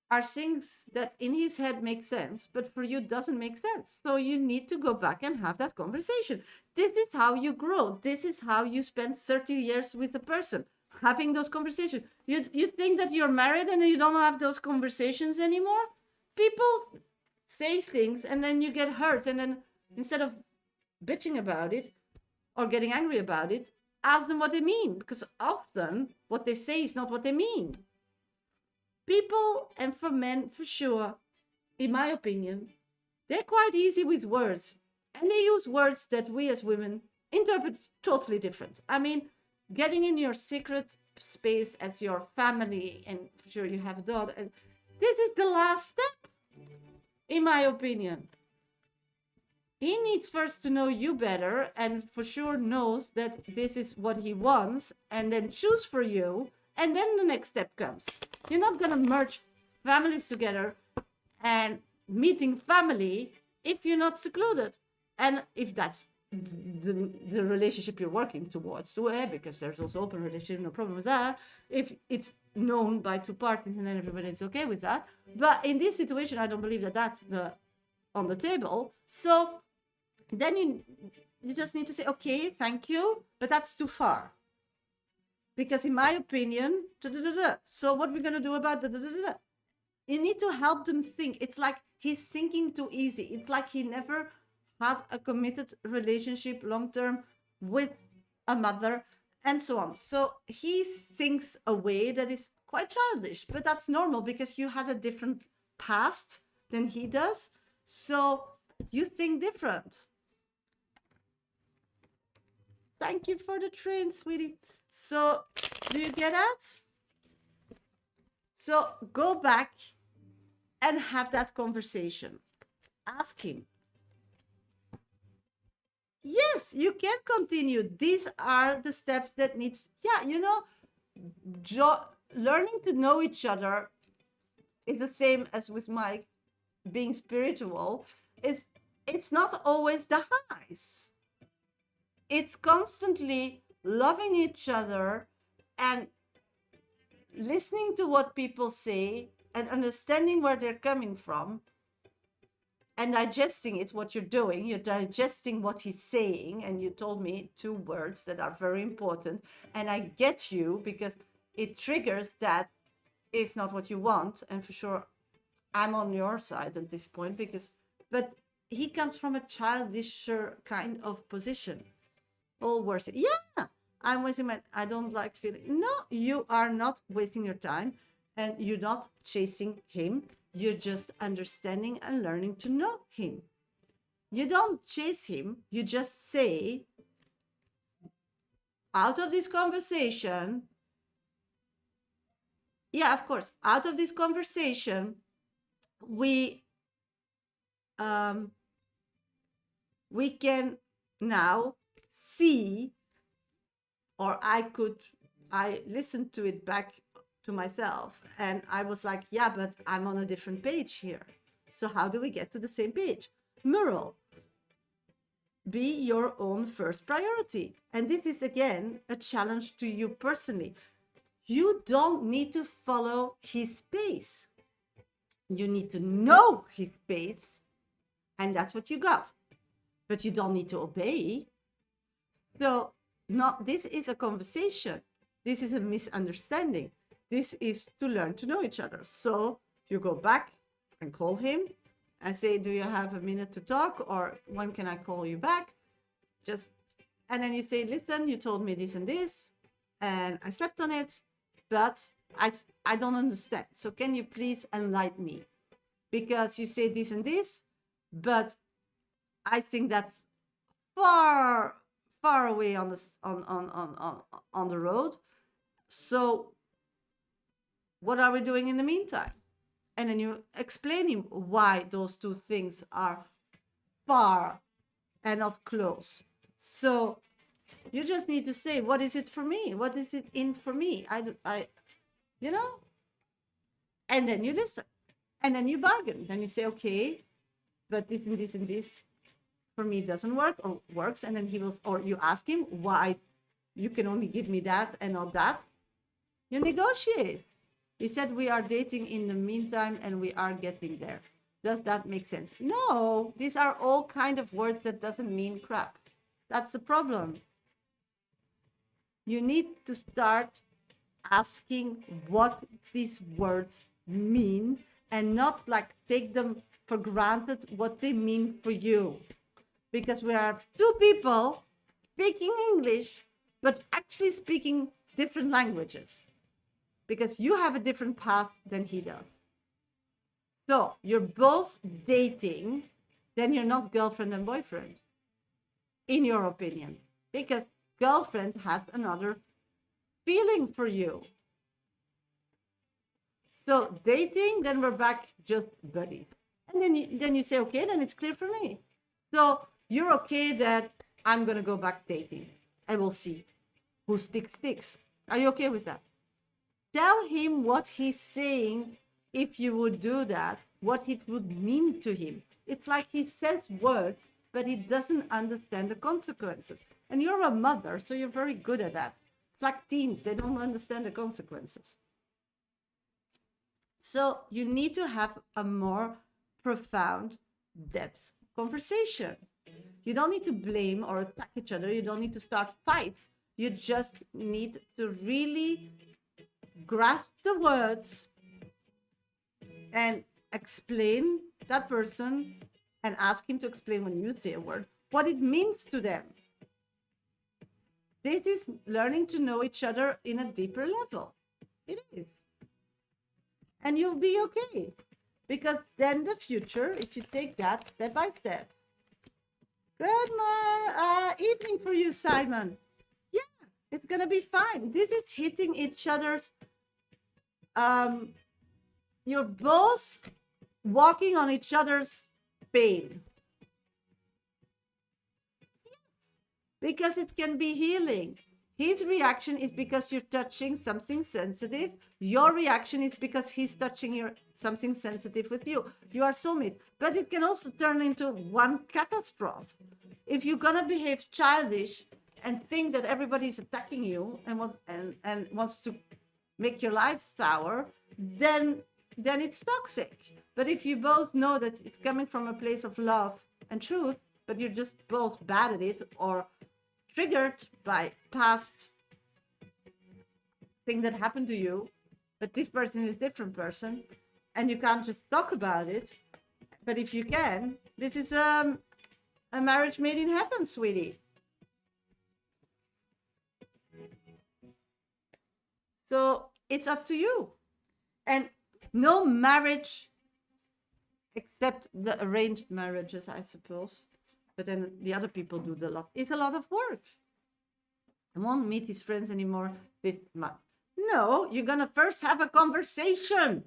Speaker 1: are things that in his head make sense, but for you doesn't make sense. So you need to go back and have that conversation. This is how you grow. This is how you spend 30 years with a person, having those conversations. You think that you're married and you don't have those conversations anymore? People say things and then you get hurt, and then instead of bitching about it or getting angry about it, ask them what they mean, because often what they say is not what they mean. People, and for men for sure, in my opinion, they're quite easy with words, and they use words that we as women interpret totally different. I mean, getting in your secret space as your family, and for sure you have a daughter, and this is the last step, in my opinion. He needs first to know you better, and for sure knows that this is what he wants, and then choose for you, and then the next step comes. You're not going to merge families together and meeting family if you're not secluded. And if that's the relationship you're working towards, because there's also open relationship, no problem with that. If it's known by two parties and then everybody's okay with that. But in this situation, I don't believe that that's on the table. So then you just need to say, okay, thank you, but that's too far. Because in my opinion, so what we're going to do about you need to help them think. It's like he's thinking too easy. It's like he never had a committed relationship long-term with a mother and so on. So he thinks a way that is quite childish, but that's normal because you had a different past than he does. So you think different. Thank you for the train, sweetie. So, do you get that? So, go back and have that conversation. Ask him. Yes, you can continue. These are the steps that needs, learning to know each other is the same as with Mike being spiritual. It's not always the highs. It's constantly loving each other and listening to what people say and understanding where they're coming from and digesting it, what you're doing, you're digesting what he's saying, and you told me two words that are very important, and I get you, because it triggers that it's not what you want, and for sure I'm on your side at this point, because, but he comes from a childisher kind of position. All worse. Yeah, I'm wasting my, I don't like feeling. No, you are not wasting your time, and you're not chasing him. You're just understanding and learning to know him. You don't chase him. You just say, out of this conversation, yeah, of course, out of this conversation, we can now see, or I listened to it back to myself, and I was like, yeah, but I'm on a different page here. So how do we get to the same page? Mural, be your own first priority. And this is, again, a challenge to you personally. You don't need to follow his pace. You need to know his pace, and that's what you got. But you don't need to obey. So this is a conversation. This is a misunderstanding. This is to learn to know each other. So you go back and call him and say, do you have a minute to talk? Or when can I call you back? And then you say, listen, you told me this and this, and I slept on it, but I don't understand. So can you please enlighten me? Because you say this and this, but I think that's far away on the road. So what are we doing in the meantime? And then you explain him why those two things are far and not close. So you just need to say, what is it for me? What is it in for me? You know? And then you listen. And then you bargain. Then you say, okay, but this and this and this for me doesn't work, or works. And then or you ask him why you can only give me that and not that. You negotiate. He said, we are dating in the meantime, and we are getting there. Does that make sense? No, these are all kind of words that doesn't mean crap. That's the problem. You need to start asking what these words mean, and not like take them for granted what they mean for you. Because we have two people speaking English, but actually speaking different languages. Because you have a different past than he does. So you're both dating, then you're not girlfriend and boyfriend, in your opinion. Because girlfriend has another feeling for you. So dating, then we're back just buddies. And then you say, okay, then it's clear for me. So you're okay that I'm going to go back dating. And we'll see who sticks. Are you okay with that? Tell him what he's saying. If you would do that, what it would mean to him. It's like he says words, but he doesn't understand the consequences. And you're a mother, so you're very good at that. It's like teens, they don't understand the consequences. So you need to have a more profound depth conversation. You don't need to blame or attack each other. You don't need to start fights. You just need to really grasp the words and explain that person, and ask him to explain, when you say a word, what it means to them. This is learning to know each other in a deeper level. It is. And you'll be okay. Because then the future, if you take that step by step. Good evening for you, Simon. Yeah, it's going to be fine. This is hitting each other's... you're both walking on each other's pain. Yes, because it can be healing. His reaction is because you're touching something sensitive. Your reaction is because he's touching something sensitive with you. You are soulmates. But it can also turn into one catastrophe. If you're going to behave childish and think that everybody's attacking you and wants to make your life sour, then it's toxic. But if you both know that it's coming from a place of love and truth, but you're just both bad at it or triggered by past thing that happened to you, but this person is a different person, and you can't just talk about it. But if you can, this is a marriage made in heaven, sweetie. So it's up to you. And no marriage, except the arranged marriages, I suppose, but then the other people do the lot, is a lot of work. I won't meet his friends anymore this month. No, you're gonna first have a conversation.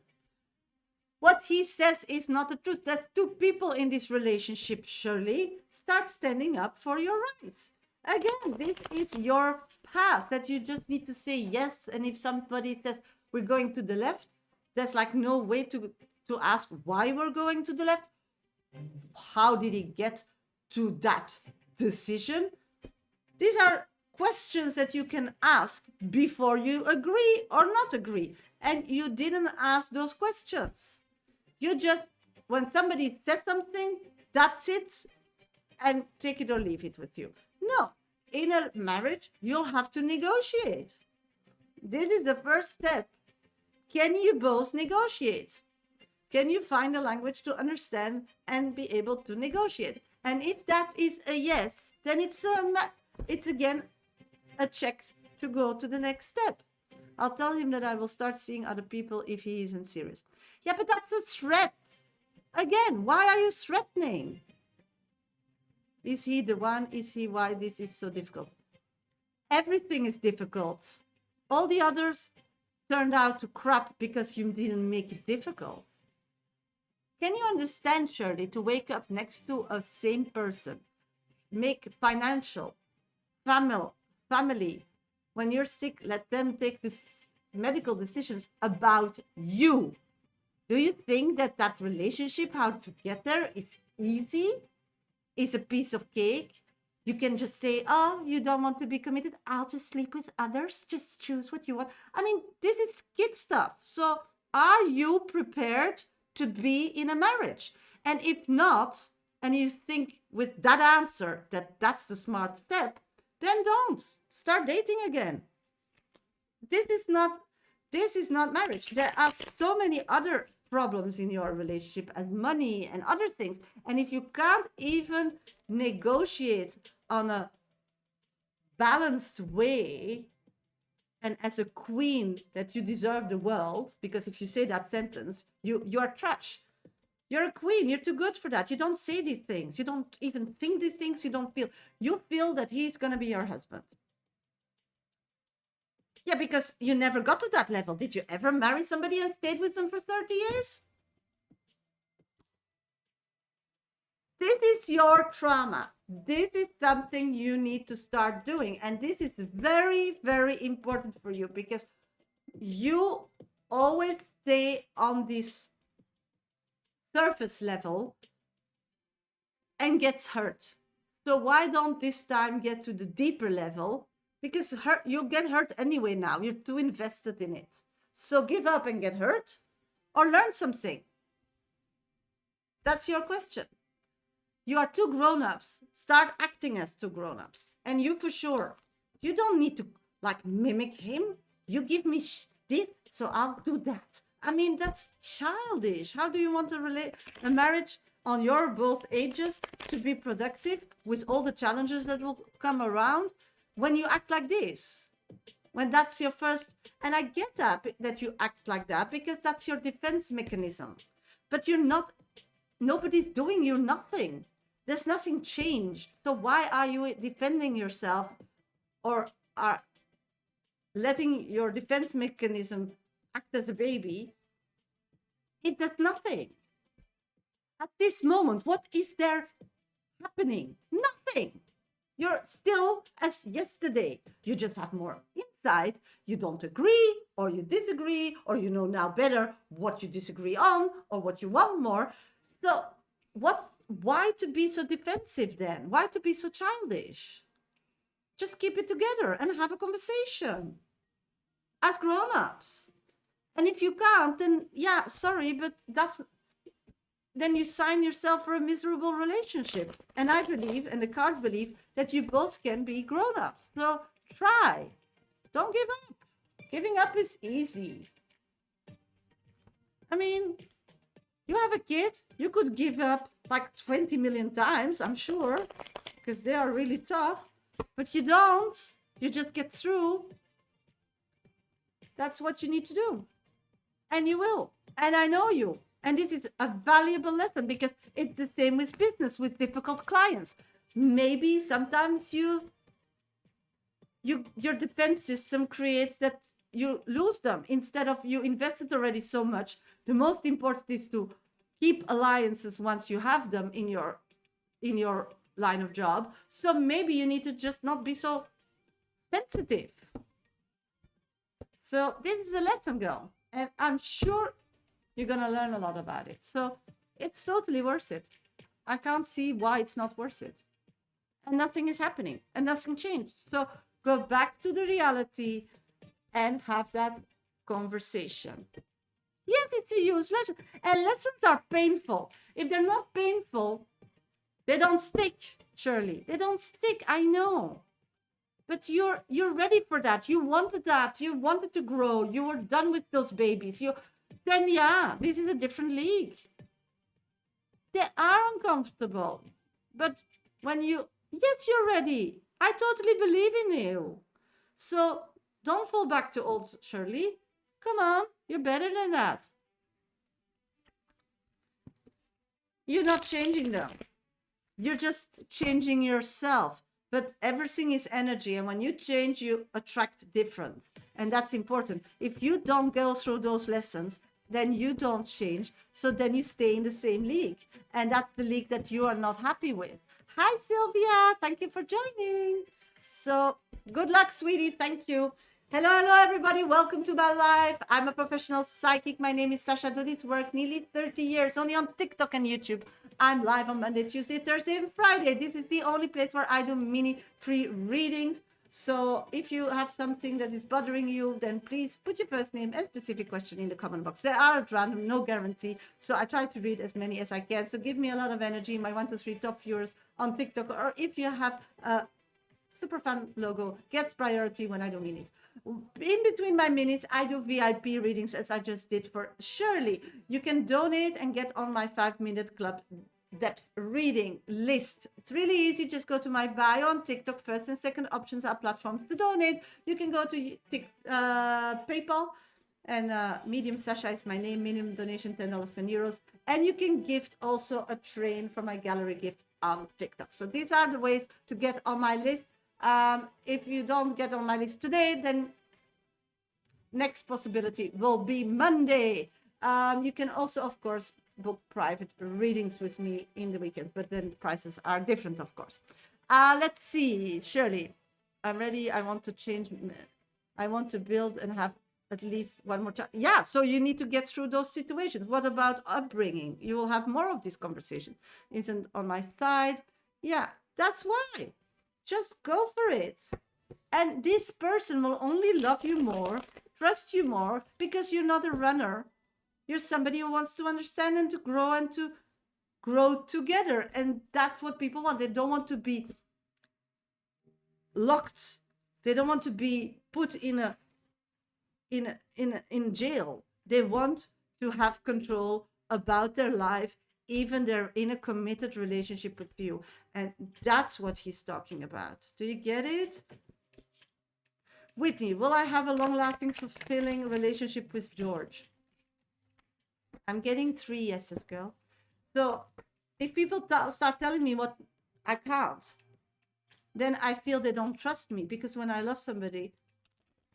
Speaker 1: What he says is not the truth. There's two people in this relationship, Shirley. Start standing up for your rights. Again, this is your path that you just need to say yes. And if somebody says we're going to the left, there's like no way to ask why we're going to the left. How did he get to that decision? These are questions that you can ask before you agree or not agree. And you didn't ask those questions. You just, when somebody says something, that's it, and take it or leave it with you. No, in a marriage, you'll have to negotiate. This is the first step. Can you both negotiate? Can you find a language to understand and be able to negotiate? And if that is a yes, then it's again a check to go to the next step. I'll tell him that I will start seeing other people if he isn't serious. Yeah, but that's a threat. Again, why are you threatening? Is he the one? Is he why this is so difficult? Everything is difficult. All the others turned out to crap because you didn't make it difficult. Can you understand, Shirley, to wake up next to a same person, make financial, family, when you're sick, let them take this medical decisions about you. Do you think that relationship, how to get there, is easy? Is a piece of cake? You can just say, oh, you don't want to be committed? I'll just sleep with others. Just choose what you want. I mean, this is kid stuff. So are you prepared to be in a marriage? And if not, and you think with that answer that that's the smart step, then don't. Start dating again. This is not marriage. There are so many other problems in your relationship as money and other things. And if you can't even negotiate on a balanced way, and as a queen that you deserve the world, because if you say that sentence, you're trash. You're a queen. You're too good for that. You don't say these things. You don't even think these things. You feel that he's going to be your husband. Yeah, because you never got to that level. Did you ever marry somebody and stayed with them for 30 years? This is your trauma. This is something you need to start doing. And this is very, very important for you because you always stay on this surface level and gets hurt. So why don't this time get to the deeper level? Because you'll get hurt anyway now. You're too invested in it. So give up and get hurt or learn something. That's your question. You are two grown-ups. Start acting as two grown-ups. And you for sure. You don't need to like mimic him. You give me this, so I'll do that. I mean, that's childish. How do you want a marriage on your both ages to be productive with all the challenges that will come around when you act like this? When that's your first, and I get that you act like that because that's your defense mechanism. But you're not, nobody's doing you nothing. There's nothing changed. So why are you defending yourself or are letting your defense mechanism act as a baby? It does nothing. At this moment, what is there happening? Nothing. You're still as yesterday. You just have more insight. You don't agree or you disagree or you know now better what you disagree on or what you want more. So why to be so defensive then? Why to be so childish? Just keep it together and have a conversation as grown-ups. And if you can't, then yeah, sorry, but then you sign yourself for a miserable relationship. And I believe, and the cards believe, that you both can be grown-ups. So try. Don't give up. Giving up is easy. I mean, you have a kid, you could give up like 20 million times, I'm sure, because they are really tough. But you don't. You just get through. That's what you need to do. And you will. And I know you. And this is a valuable lesson because it's the same with business, with difficult clients. Maybe sometimes your defense system creates that you lose them instead of you invested already so much. The most important is to keep alliances once you have them in your line of job. So maybe you need to just not be so sensitive. So this is a lesson, girl, and I'm sure you're gonna learn a lot about it. So it's totally worth it. I can't see why it's not worth it. And nothing is happening and nothing changed. So go back to the reality and have that conversation. Yes, it's a huge lesson. And lessons are painful. If they're not painful, they don't stick, Shirley. They don't stick, I know. But you're ready for that. You wanted that. You wanted to grow. You were done with those babies. Then yeah, this is a different league. They are uncomfortable. But when yes, you're ready. I totally believe in you. So don't fall back to old Shirley. Come on, you're better than that. You're not changing them. You're just changing yourself. But everything is energy. And when you change, you attract different. And that's important. If you don't go through those lessons, then you don't change. So then you stay in the same league. And that's the league that you are not happy with. Hi, Sylvia. Thank you for joining. So good luck, sweetie. Thank you. Hello, everybody. Welcome to my life. I'm a professional psychic. My name is Shasha. I do this work nearly 30 years, only on TikTok and YouTube. I'm live on Monday, Tuesday, Thursday, and Friday. This is the only place where I do mini free readings. So if you have something that is bothering you, then please put your first name and specific question in the comment box. They are at random, no guarantee. So I try to read as many as I can. So give me a lot of energy. My 1, 2, 3 top viewers on TikTok, or if you have a super fun logo, gets priority when I do minis. In between my minis, I do VIP readings, as I just did for Shirley. You can donate and get on my 5-minute club depth reading list. It's really easy. Just go to my bio on TikTok. First and second options are platforms to donate. You can go to PayPal, and Medium Shasha is my name. Minimum donation $10 and euros. And you can gift also a train from my gallery gift on TikTok. So these are the ways to get on my list. If you don't get on my list today, then next possibility will be Monday. You can also, of course, book private readings with me in the weekend, but then the prices are different, of course. Let's see, Shirley, I'm ready. I want to change. I want to build and have at least one more child. Yeah, so you need to get through those situations. What about upbringing? You will have more of this conversation. Isn't on my side. Yeah, that's why. Just go for it. And this person will only love you more, trust you more, because you're not a runner. You're somebody who wants to understand and to grow together. And that's what people want. They don't want to be locked. They don't want to be put in jail. They want to have control about their life, even they're in a committed relationship with you. And that's what he's talking about. Do you get it? Whitney, will I have a long-lasting, fulfilling relationship with George? I'm getting 3 yeses, girl. So if people start telling me what I can't, then I feel they don't trust me, because when I love somebody,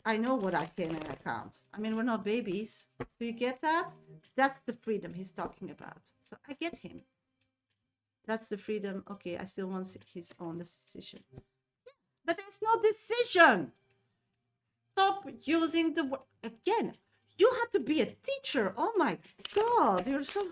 Speaker 1: I know what I can and I can't. I mean, we're not babies. Do you get that? That's the freedom he's talking about. So I get him. That's the freedom. Okay, I still want his own decision. But there's no decision. Stop using the word. Again, you had to be a teacher. Oh my God, you're so...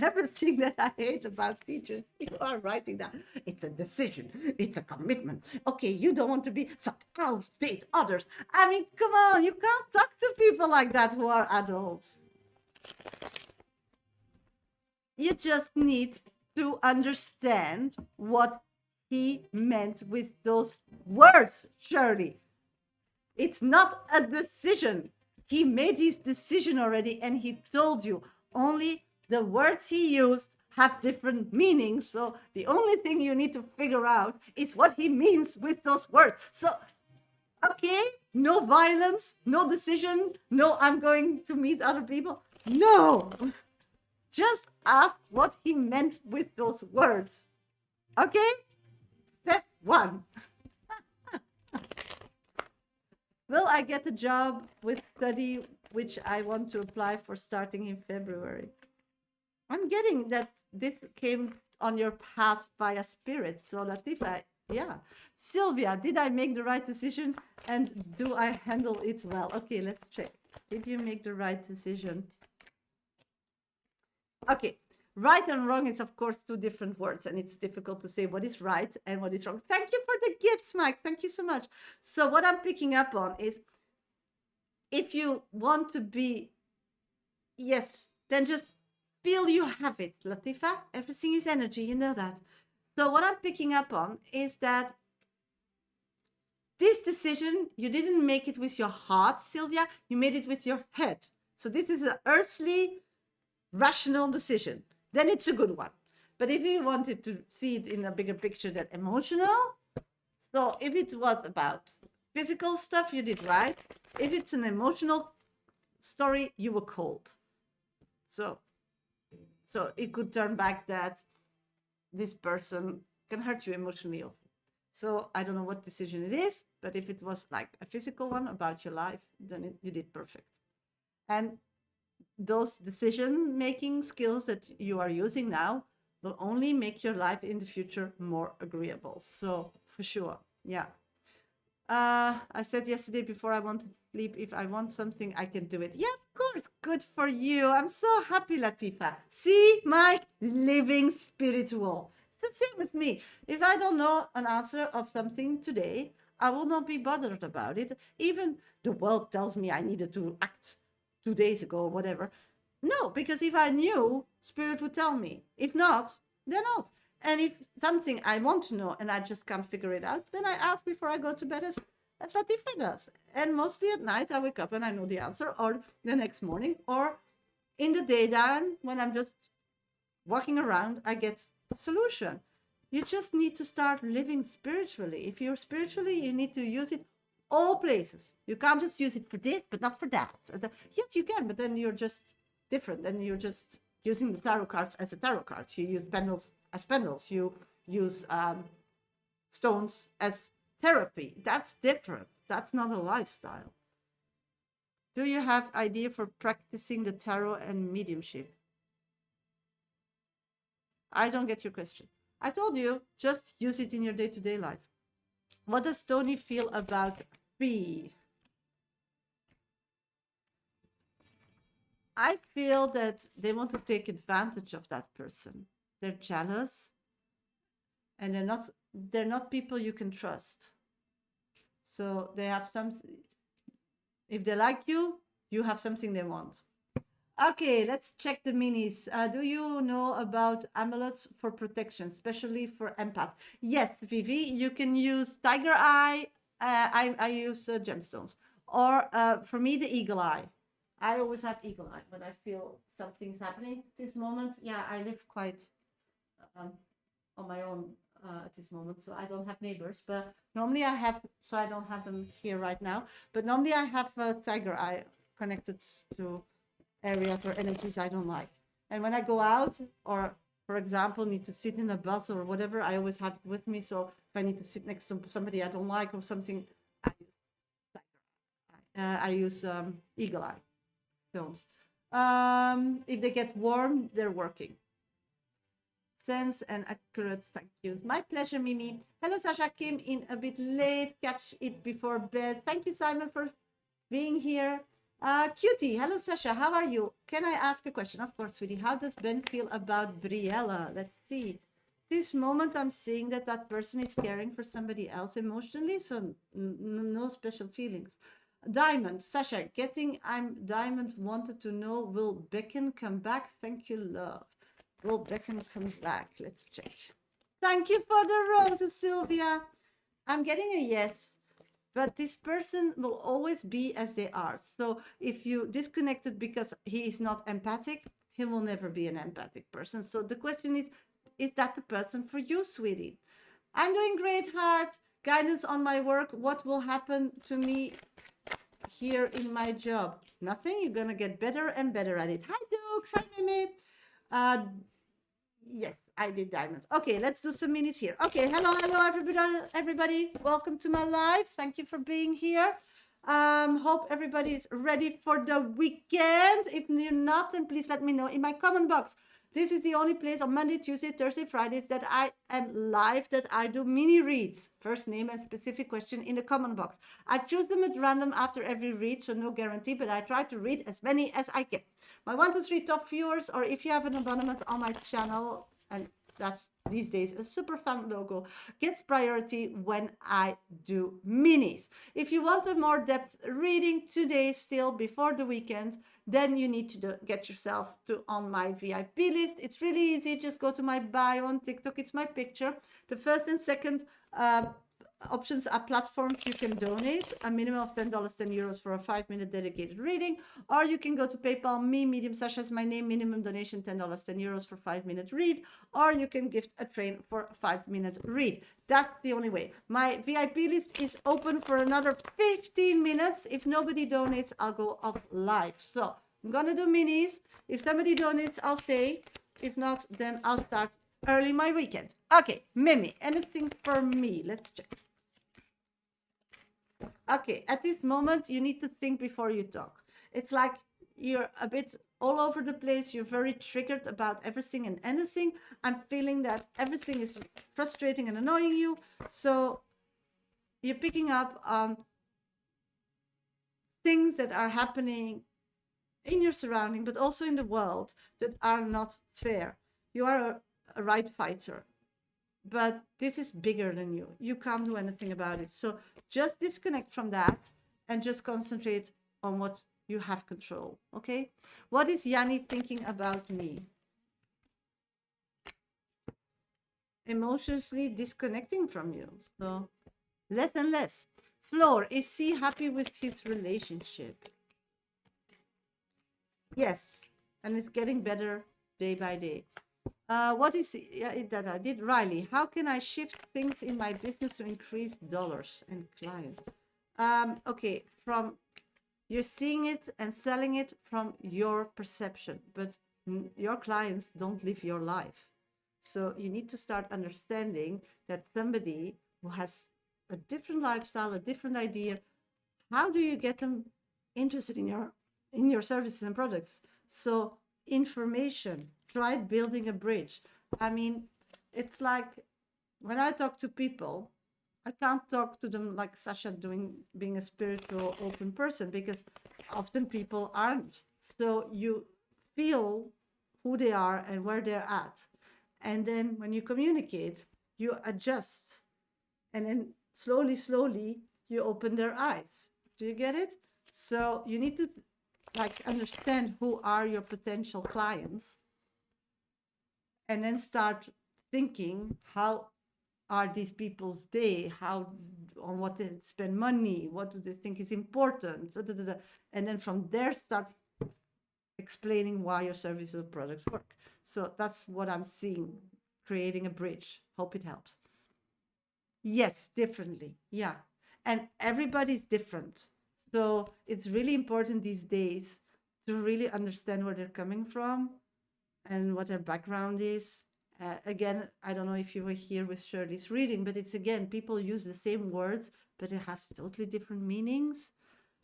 Speaker 1: Everything that I hate about teachers, you are writing down. It's a decision. It's a commitment. Okay, you don't want to be, so go date others. I mean, come on, you can't talk to people like that who are adults. You just need to understand what he meant with those words, Shirley. It's not a decision. He made his decision already and he told you. Only the words he used have different meanings. So the only thing you need to figure out is what he means with those words. So, okay, no violence, no decision, no, I'm going to meet other people. No, just ask what he meant with those words. Okay? Step one. Will I get a job with study which I want to apply for starting in February? I'm getting that this came on your path via spirit. So Latifa, yeah. Sylvia, did I make the right decision and do I handle it well? Okay, let's check. Did you make the right decision? Okay, right and wrong is of course two different words and it's difficult to say what is right and what is wrong. Thank you for the gifts, Mike. Thank you so much. So what I'm picking up on is if you want to be, yes, then just feel you have it, Latifa. Everything is energy, you know that. So what I'm picking up on is that this decision, you didn't make it with your heart, Sylvia, you made it with your head. So this is an earthly, rational decision. Then it's a good one. But if you wanted to see it in a bigger picture, that emotional, so if it was about physical stuff, you did right. If it's an emotional story, you were cold. So it could turn back that this person can hurt you emotionally. So I don't know what decision it is, but if it was like a physical one about your life, then you did perfect. And those decision-making skills that you are using now will only make your life in the future more agreeable. So for sure, yeah. I said yesterday before I wanted to sleep, if I want something, I can do it. Yeah, of course. Good for you. I'm so happy, Latifa. See, Mike, living spiritual. It's the same with me. If I don't know an answer of something today, I will not be bothered about it. Even the world tells me I needed to act 2 days ago or whatever. No, because if I knew, Spirit would tell me. If not, they're not. And if something I want to know and I just can't figure it out, then I ask before I go to bed, as Latifa does. And mostly at night, I wake up and I know the answer, or the next morning, or in the daytime, when I'm just walking around, I get the solution. You just need to start living spiritually. If you're spiritually, you need to use it all places. You can't just use it for this, but not for that. Yes, you can, but then you're just different. Then you're just using the tarot cards as a tarot cards. You use pendles as pendles. You use stones as therapy. That's different. That's not a lifestyle. Do you have idea for practicing the tarot and mediumship? I don't get your question. I told you, just use it in your day-to-day life. What does Tony feel about B? I feel that they want to take advantage of that person. They're jealous, and they're not people you can trust. So they have some. If they like you, you have something they want. Okay, let's check the minis. Do you know about amulets for protection, especially for empaths? Yes, Vivi, you can use tiger eye. I use gemstones. Or for me, the eagle eye. I always have eagle eye when I feel something's happening. At this moment, yeah, I live quite on my own at this moment, so I don't have neighbors. But normally I have, so I don't have them here right now. But normally I have a tiger eye connected to areas or energies I don't like. And when I go out, or for example, need to sit in a bus or whatever, I always have it with me. So if I need to sit next to somebody I don't like or something, I use eagle eye stones. If they get warm, they're working. Sense and accurate, thank you. My pleasure, Mimi. Hello, Sasha. Came in a bit late. Catch it before bed. Thank you, Simon, for being here. Cutie, hello Sasha, how are you? Can I ask a question? Of course, sweetie. How does Ben feel about Briella? Let's see. This moment I'm seeing that that person is caring for somebody else emotionally, so no special feelings. Diamond, Sasha, getting I'm Diamond wanted to know, will Becken come back? Thank you, love. Will Beckham come back? Let's check. Thank you for the roses, Sylvia. I'm getting a yes, but this person will always be as they are. So if you disconnect it because he is not empathic, he will never be an empathic person. So the question is that the person for you, sweetie? I'm doing great, heart. Guidance on my work. What will happen to me here in my job? Nothing. You're gonna get better and better at it. Hi, Dukes. Hi, Mimi. Yes, I did diamonds. Okay, let's do some minis here. Okay, hello, everybody. Welcome to my live. Thank you for being here. Hope everybody is ready for the weekend. If you're not, then please let me know in my comment box. This is the only place on Monday, Tuesday, Thursday, Fridays that I am live, that I do mini reads. First name and specific question in the comment box. I choose them at random after every read, so no guarantee, but I try to read as many as I can. My 1, 2, 3 top viewers, or if you have an abonnement on my channel, and that's these days a super fun logo, gets priority when I do minis. If you want a more depth reading today, still before the weekend, then you need to get yourself on my VIP list. It's really easy. Just go to my bio on TikTok. It's my picture. The first and second options are platforms you can donate a minimum of $10, €10 for a 5-minute dedicated reading, or you can go to PayPal me, Medium Sasha is my name, minimum donation $10, €10 for 5-minute read, or you can gift a train for a 5-minute read. That's the only way. My VIP list is open for another 15 minutes. If nobody donates, I'll go off live. So I'm gonna do minis. If somebody donates, I'll stay. If not, then I'll start early my weekend. Okay, Mimi, anything for me? Let's check. Okay, at this moment, you need to think before you talk. It's like you're a bit all over the place. You're very triggered about everything and anything. I'm feeling that everything is frustrating and annoying you. So you're picking up on things that are happening in your surrounding, but also in the world, that are not fair. You are a right fighter, but this is bigger than you. You can't do anything about it. So just disconnect from that and just concentrate on what you have control. Okay? What is Yanni thinking about me? Emotionally disconnecting from you. So less and less. Floor, is he happy with his relationship? Yes, and it's getting better day by day. What is that I did? Riley, how can I shift things in my business to increase dollars and clients? Okay, from you're seeing it and selling it from your perception, but your clients don't live your life. So you need to start understanding that somebody who has a different lifestyle, a different idea, how do you get them interested in your services and products? So information, try building a bridge. I mean, it's like when I talk to people, I can't talk to them like Sasha being a spiritual open person, because often people aren't. So you feel who they are and where they're at. And then when you communicate, you adjust. And then slowly, you open their eyes. Do you get it? So you need to understand who are your potential clients, and then start thinking, how are these people's day? On what they spend money? What do they think is important? And then from there, start explaining why your services or products work. So that's what I'm seeing, creating a bridge. Hope it helps. Yes, differently. Yeah. And everybody's different. So it's really important these days to really understand where they're coming from and what their background is. Again, I don't know if you were here with Shirley's reading, but it's again, people use the same words, but it has totally different meanings.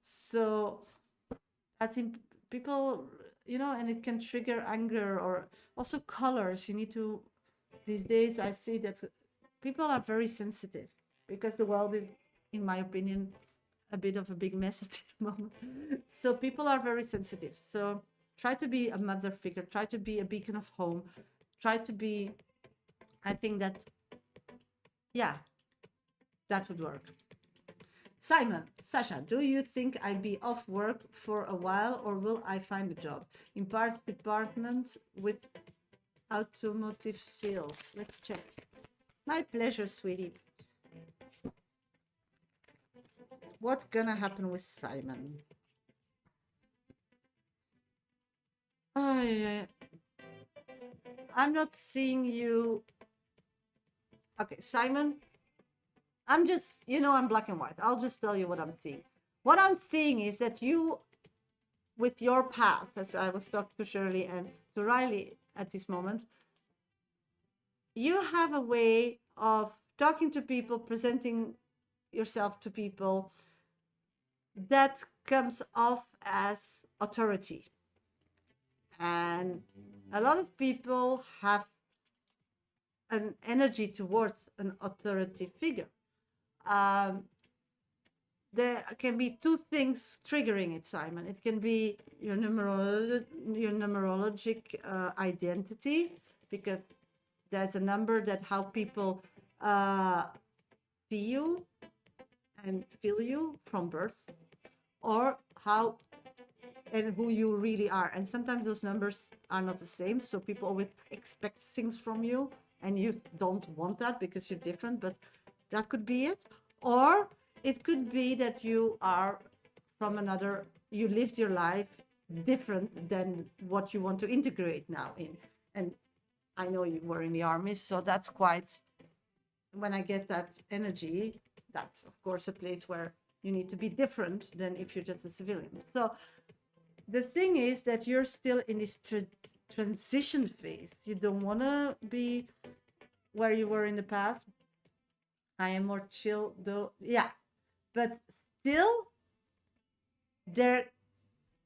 Speaker 1: So I think people, and it can trigger anger, or also colors. You need to, these days, I see that people are very sensitive, because the world is, in my opinion, a bit of a big mess at this moment. So people are very sensitive. So try to be a mother figure, try to be a beacon of home, try to be, I think that, yeah, that would work. Simon, Sasha, do you think I'd be off work for a while, or will I find a job in parts department with automotive sales. Let's check. My pleasure, sweetie. What's gonna happen with Simon? I, I'm not seeing you. Okay, Simon, I'm just, I'm black and white. I'll just tell you what I'm seeing. What I'm seeing is that you, with your path, as I was talking to Shirley and to Riley at this moment, you have a way of talking to people, presenting yourself to people that comes off as authority. And a lot of people have an energy towards an authority figure. There can be two things triggering it, Simon. It can be your numerologic identity, because there's a number that how people see you and feel you from birth, or how and who you really are. And sometimes those numbers are not the same, so people always expect things from you and you don't want that because you're different, but that could be it. Or it could be that you are from another, you lived your life different than what you want to integrate now in. And I know you were in the army, so that's quite, when I get that energy, that's of course a place where you need to be different than if you're just a civilian. So the thing is that you're still in this transition phase. You don't want to be where you were in the past. I am more chill though. Yeah, but still there,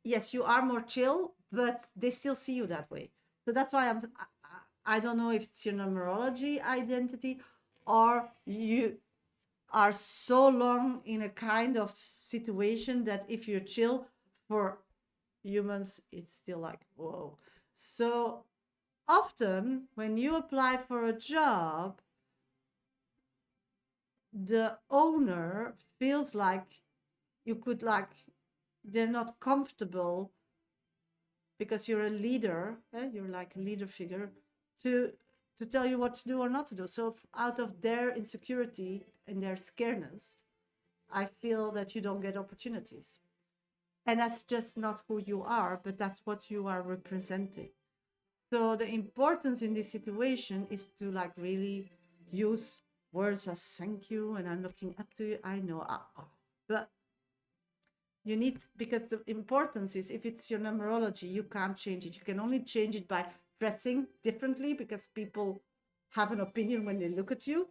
Speaker 1: yes, you are more chill, but they still see you that way. So that's why I don't know if it's your numerology identity, or you are so long in a kind of situation that if you're chill, for humans it's still like whoa. So often when you apply for a job, the owner feels like you could, like, they're not comfortable because you're a leader, you're like a leader figure, to tell you what to do or not to do. So out of their insecurity and their scaredness, I feel that you don't get opportunities. And that's just not who you are, but that's what you are representing. So the importance in this situation is to, like, really use words as thank you and I'm looking up to you. I know, but you need, because the importance is, if it's your numerology, you can't change it. You can only change it by dressing differently, because people have an opinion when they look at you.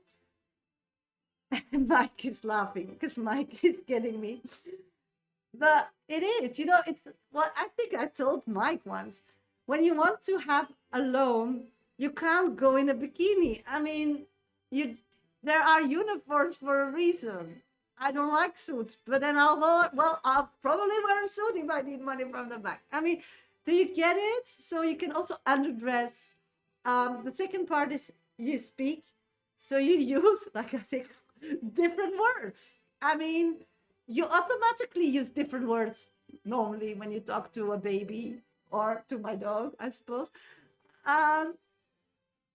Speaker 1: And Mike is laughing because Mike is getting me. But it is, it's what I think I told Mike once. When you want to have alone, you can't go in a bikini. I mean, there are uniforms for a reason. I don't like suits, but then I'll probably wear a suit if I need money from the bank. I mean, do you get it? So you can also underdress. The second part is you speak. So you use, like, I think, different words. I mean, you automatically use different words normally when you talk to a baby or to my dog, I suppose,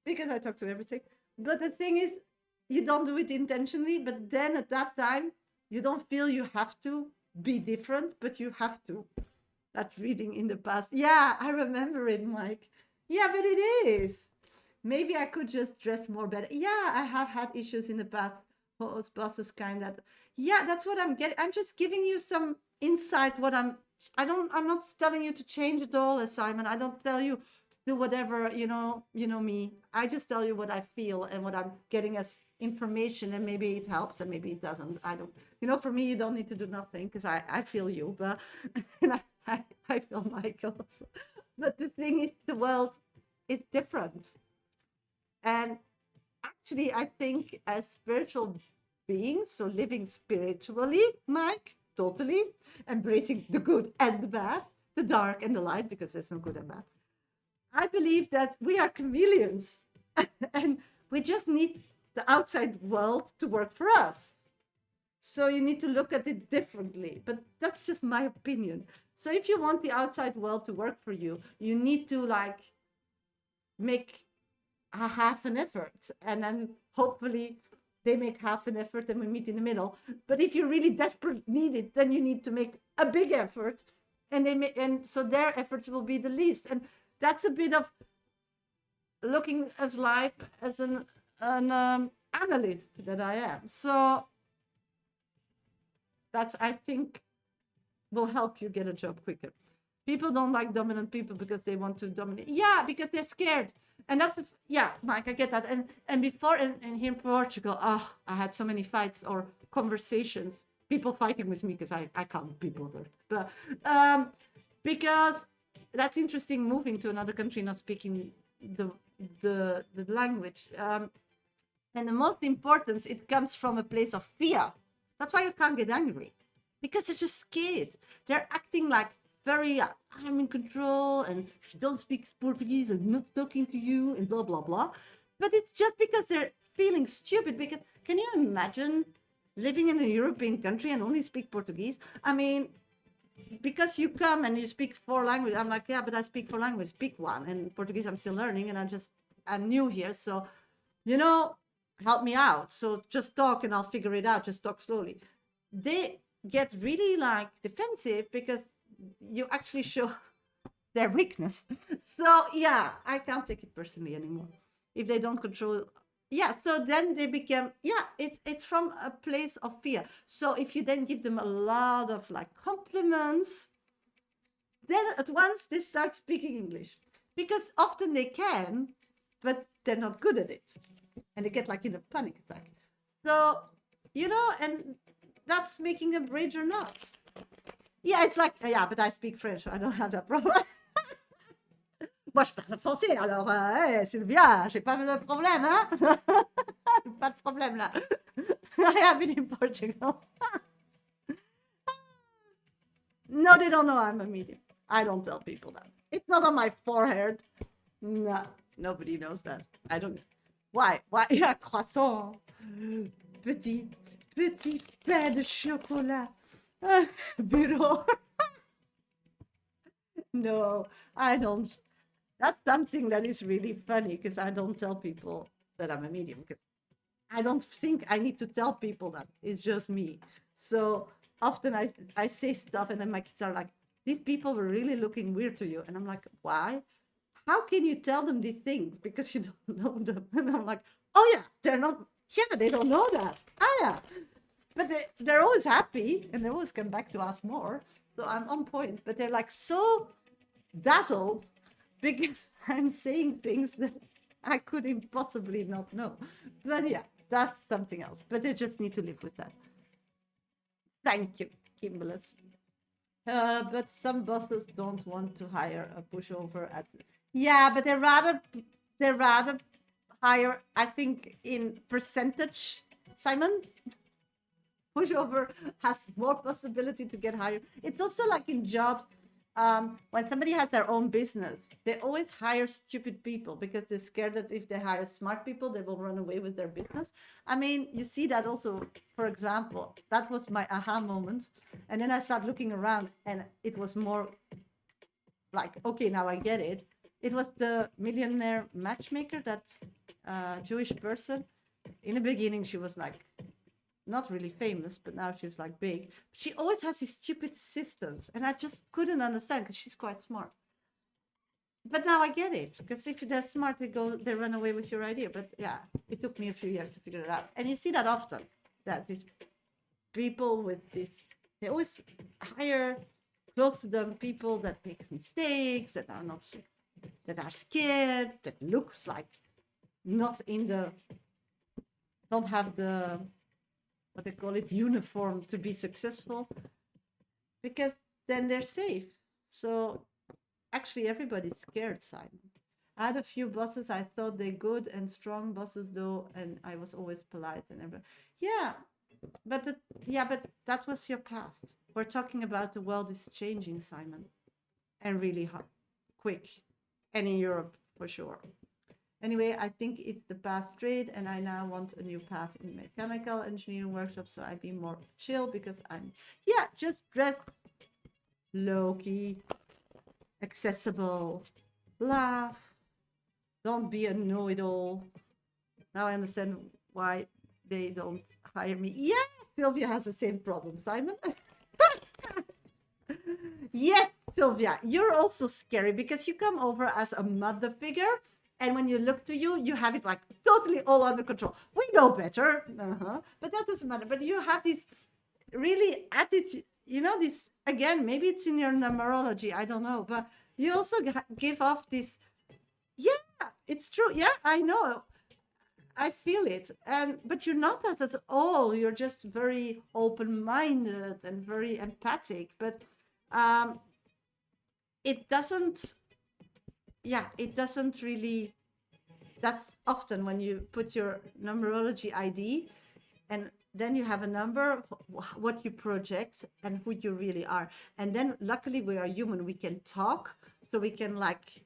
Speaker 1: because I talk to everything. But the thing is, you don't do it intentionally, but then at that time, you don't feel you have to be different, but you have to. That reading in the past. Yeah, I remember it, Mike. Yeah, but it is. Maybe I could just dress more better. Yeah, I have had issues in the past. Bosses kind of. Yeah, that's what I'm getting. I'm just giving you some insight. I'm not telling you to change it all, Simon. I don't tell you to do whatever, you know me. I just tell you what I feel and what I'm getting as information, and maybe it helps and maybe it doesn't. I don't, for me, you don't need to do nothing, because I feel you, but and I feel Michael also. But the thing is, the world is different. And actually, I think as spiritual beings, so living spiritually, Mike, totally embracing the good and the bad, the dark and the light, because there's no good and bad. I believe that we are chameleons and we just need the outside world to work for us. So you need to look at it differently, but that's just my opinion. So if you want the outside world to work for you, you need to, like, make a half an effort, and then hopefully they make half an effort and we meet in the middle. But if you really desperately need it, then you need to make a big effort, and and so their efforts will be the least. And that's a bit of looking as life as an analyst that I am. So that's, I think, will help you get a job quicker. People don't like dominant people because they want to dominate. Yeah, because they're scared. And that's, yeah, Mike, I get that. And before, and here in Portugal, oh, I had so many fights or conversations, people fighting with me because I can't be bothered. But because that's interesting, moving to another country, not speaking the language. And the most important, it comes from a place of fear. That's why you can't get angry, because they're just scared. They're acting like very, I'm in control, and if you don't speak Portuguese, I'm not talking to you, and blah, blah, blah. But it's just because they're feeling stupid. Because can you imagine living in a European country and only speak Portuguese? I mean, because you come and you speak 4 languages. I'm like, yeah, but I speak 4 languages, speak one. And Portuguese, I'm still learning, and I'm new here. So, help me out. So just talk and I'll figure it out. Just talk slowly. They get really like defensive because you actually show their weakness. So yeah, I can't take it personally anymore. If they don't control, yeah, so then they become, yeah, it's from a place of fear. So if you then give them a lot of like compliments, then at once they start speaking English, because often they can, but they're not good at it, and they get like in a panic attack. So, and that's making a bridge or not. Yeah, it's like, yeah, but I speak French, so I don't have that problem. Moi, je parle français, alors, Sylvia, j'ai pas le problème, hein? Pas de problème, là. I have it in Portugal. No, they don't know I'm a medium. I don't tell people that. It's not on my forehead. No, nobody knows that. I don't. Why? Yeah, croissant. Petit pain de chocolat. Bureau. No, I don't. That's something that is really funny, because I don't tell people that I'm a medium. Because I don't think I need to tell people that. It's just me. So often I say stuff, and then my kids are like, these people were really looking weird to you. And I'm like, why? How can you tell them these things? Because you don't know them. And I'm like, oh yeah, they don't know that. Ah yeah. But they're always happy, and they always come back to ask more. So I'm on point. But they're like so dazzled because I'm saying things that I could impossibly not know. But yeah, that's something else. But they just need to live with that. Thank you, Kimberly. But some bosses don't want to hire a pushover at. Yeah, but they rather hire, I think, in percentage, Simon. Pushover has more possibility to get hired. It's also like in jobs, when somebody has their own business, they always hire stupid people because they're scared that if they hire smart people, they will run away with their business. I mean, you see that also, for example, that was my aha moment. And then I started looking around, and it was more like, okay, now I get it. It was the millionaire matchmaker, that Jewish person. In the beginning, she was like, not really famous, but now she's like big. She always has these stupid assistants, and I just couldn't understand, because she's quite smart. But now I get it, because if they're smart, they run away with your idea. But yeah, it took me a few years to figure it out. And you see that often, that these people with this, they always hire close to them people that make mistakes, that are not, that are scared, that looks like not in the, don't have the, what they call it, uniform to be successful, because then they're safe. So actually everybody's scared, Simon. I had a few bosses, I thought they're good and strong bosses though, and I was always polite and everything. Yeah, but that was your past. We're talking about the world is changing, Simon, and really hard, quick, and in Europe for sure. Anyway, I think it's the past trade, and I now want a new path in mechanical engineering workshop, so I be more chill, because I'm, yeah, just dress low-key, accessible, laugh, Don't be a know-it-all. Now I understand why they don't hire me. Yeah, Sylvia has the same problem, Simon. Yes, Sylvia, you're also scary because you come over as a mother figure. And when you look to you, you have it like totally all under control. We know better, but that doesn't matter. But you have this really attitude, this again, maybe it's in your numerology, I don't know, but you also give off this, yeah, it's true. Yeah, I know. I feel it. But you're not that at all. You're just very open-minded and very empathic. But um, it doesn't, yeah, it doesn't really, that's often when you put your numerology ID and then you have a number, what you project and who you really are. And then luckily we are human, we can talk, so we can like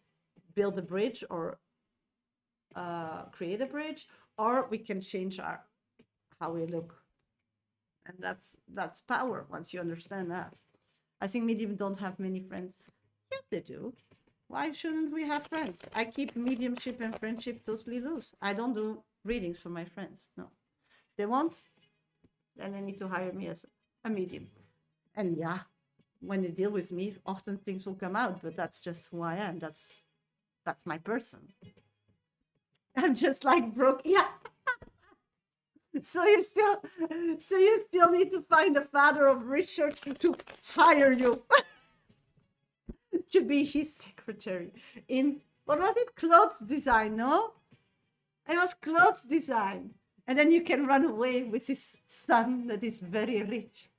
Speaker 1: build a bridge or create a bridge, or we can change our how we look. And that's power once you understand that. I think medium don't have many friends. Yes, they do. Why shouldn't we have friends? I keep mediumship and friendship totally loose. I don't do readings for my friends. No. If they want, then they need to hire me as a medium. And yeah, when they deal with me, often things will come out, but that's just who I am. That's my person. I'm just like broke. Yeah. So you still need to find a father of Richard to hire you to be his secretary in, what was it, clothes design? No, it was clothes design, and then you can run away with his son that is very rich.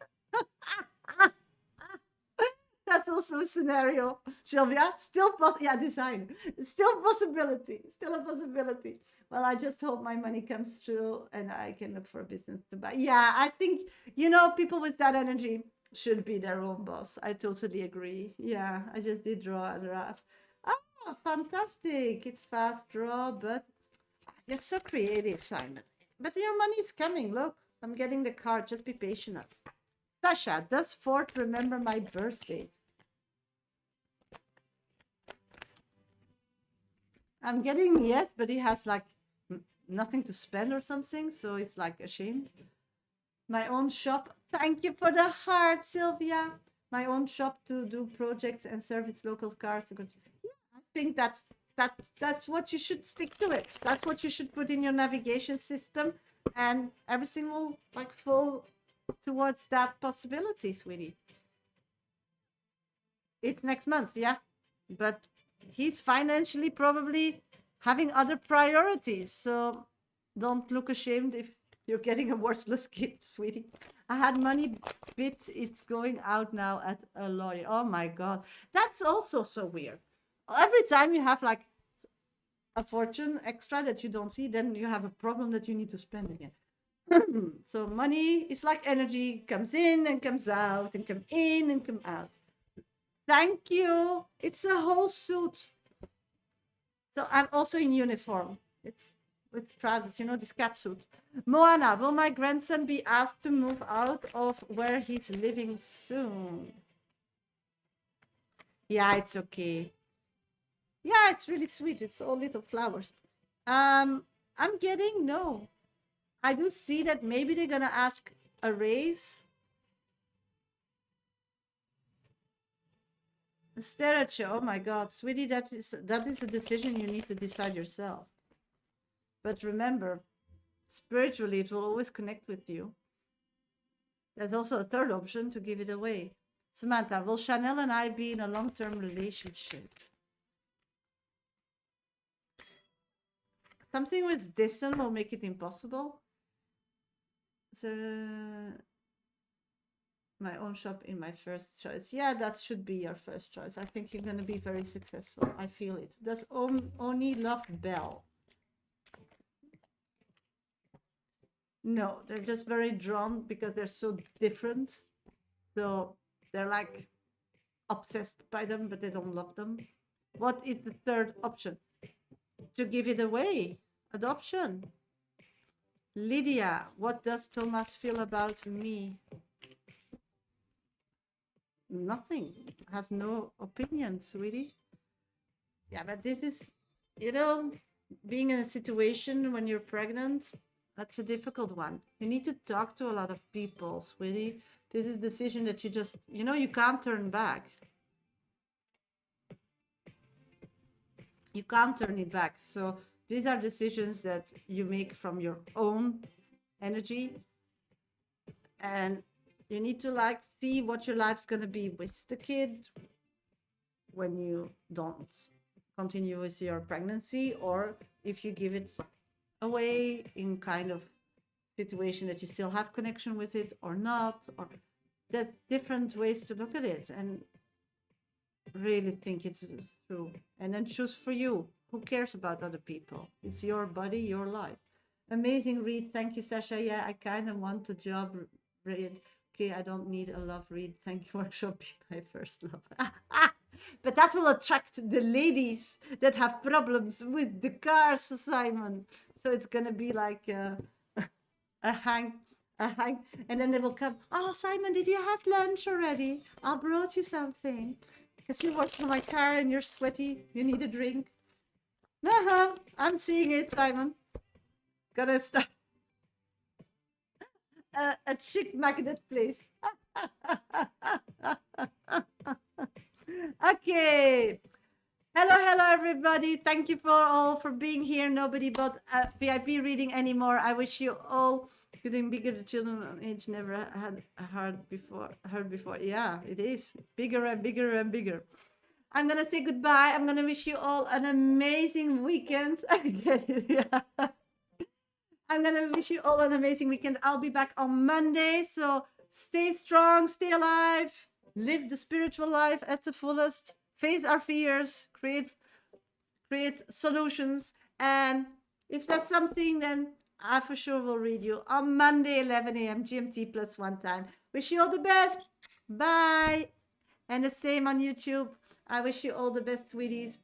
Speaker 1: That's also a scenario, Sylvia. Yeah, design. Still a possibility. Well, I just hope my money comes through and I can look for a business to buy. Yeah, I think, people with that energy should be their own boss. I totally agree. Yeah, I just did draw a graph. Oh, fantastic. It's fast draw, but you're so creative, Simon. But your money is coming. Look, I'm getting the card. Just be patient. Shasha, does Ford remember my birthday? I'm getting yes, but he has like nothing to spend or something, so it's like ashamed. My own shop. Thank you for the heart, Sylvia. My own shop to do projects and service local cars. Yeah, I think that's what you should stick to it. That's what you should put in your navigation system, and everything will like fall towards that possibility, sweetie. It's next month, yeah, but he's financially probably having other priorities, so don't look ashamed if you're getting a worthless gift, sweetie. I had money bit, it's going out now at a lawyer. Oh my god, that's also so weird. Every time you have like a fortune extra that you don't see, then you have a problem that you need to spend again. So money is like energy, comes in and comes out and come in and come out. Thank you. It's a whole suit. So I'm also in uniform. It's with trousers, this cat suit. Moana, will my grandson be asked to move out of where he's living soon? Yeah, it's okay. Yeah, it's really sweet. It's all little flowers. I'm getting no. I do see that maybe they're gonna ask a raise. Statue. Oh my God, sweetie, that is a decision you need to decide yourself. But remember, spiritually, it will always connect with you. There's also a third option, to give it away. Samantha, will Chanel and I be in a long-term relationship? Something with distance will make it impossible. So, my own shop in my first choice. Yeah, that should be your first choice. I think you're going to be very successful. I feel it. Does Oni love Belle? No, they're just very drawn because they're so different. So they're like obsessed by them, but they don't love them. What is the third option? To give it away. Adoption. Lydia, what does Thomas feel about me? Nothing. Has no opinion, sweetie. Yeah, but this is you know, being in a situation when you're pregnant, that's a difficult one. You need to talk to a lot of people, sweetie. This is a decision that you just, you can't turn back. You can't turn it back. So these are decisions that you make from your own energy, and you need to like see what your life's going to be with the kid when you don't continue with your pregnancy, or if you give it away in kind of situation that you still have connection with it or not, or there's different ways to look at it and really think it through, and then choose for you. Who cares about other people? It's your body, your life. Amazing read. Thank you, Sasha. Yeah, I kind of want a job read. Okay, I don't need a love read. Thank you, workshop. Be my first love. But that will attract the ladies that have problems with the cars, Simon. So it's gonna be like a hang, and then they will come. Oh, Simon, did you have lunch already? I brought you something. Because you watched my car and you're sweaty. You need a drink. Uh-huh. I'm seeing it, Simon. Gonna start a chick magnet place. Okay. Hello, everybody. Thank you for all for being here. Nobody but VIP reading anymore. I wish you all getting bigger. The children of age never had heard before. Yeah, it is bigger and bigger and bigger. I'm gonna say goodbye. I'm gonna wish you all an amazing weekend. I get it. Yeah. I'm gonna wish you all an amazing weekend. I'll be back on Monday. So stay strong, stay alive, live the spiritual life at the fullest, face our fears, create solutions. And if that's something, then I for sure will read you on Monday, 11 a.m. GMT plus one time. Wish you all the best. Bye. And the same on YouTube. I wish you all the best, sweeties.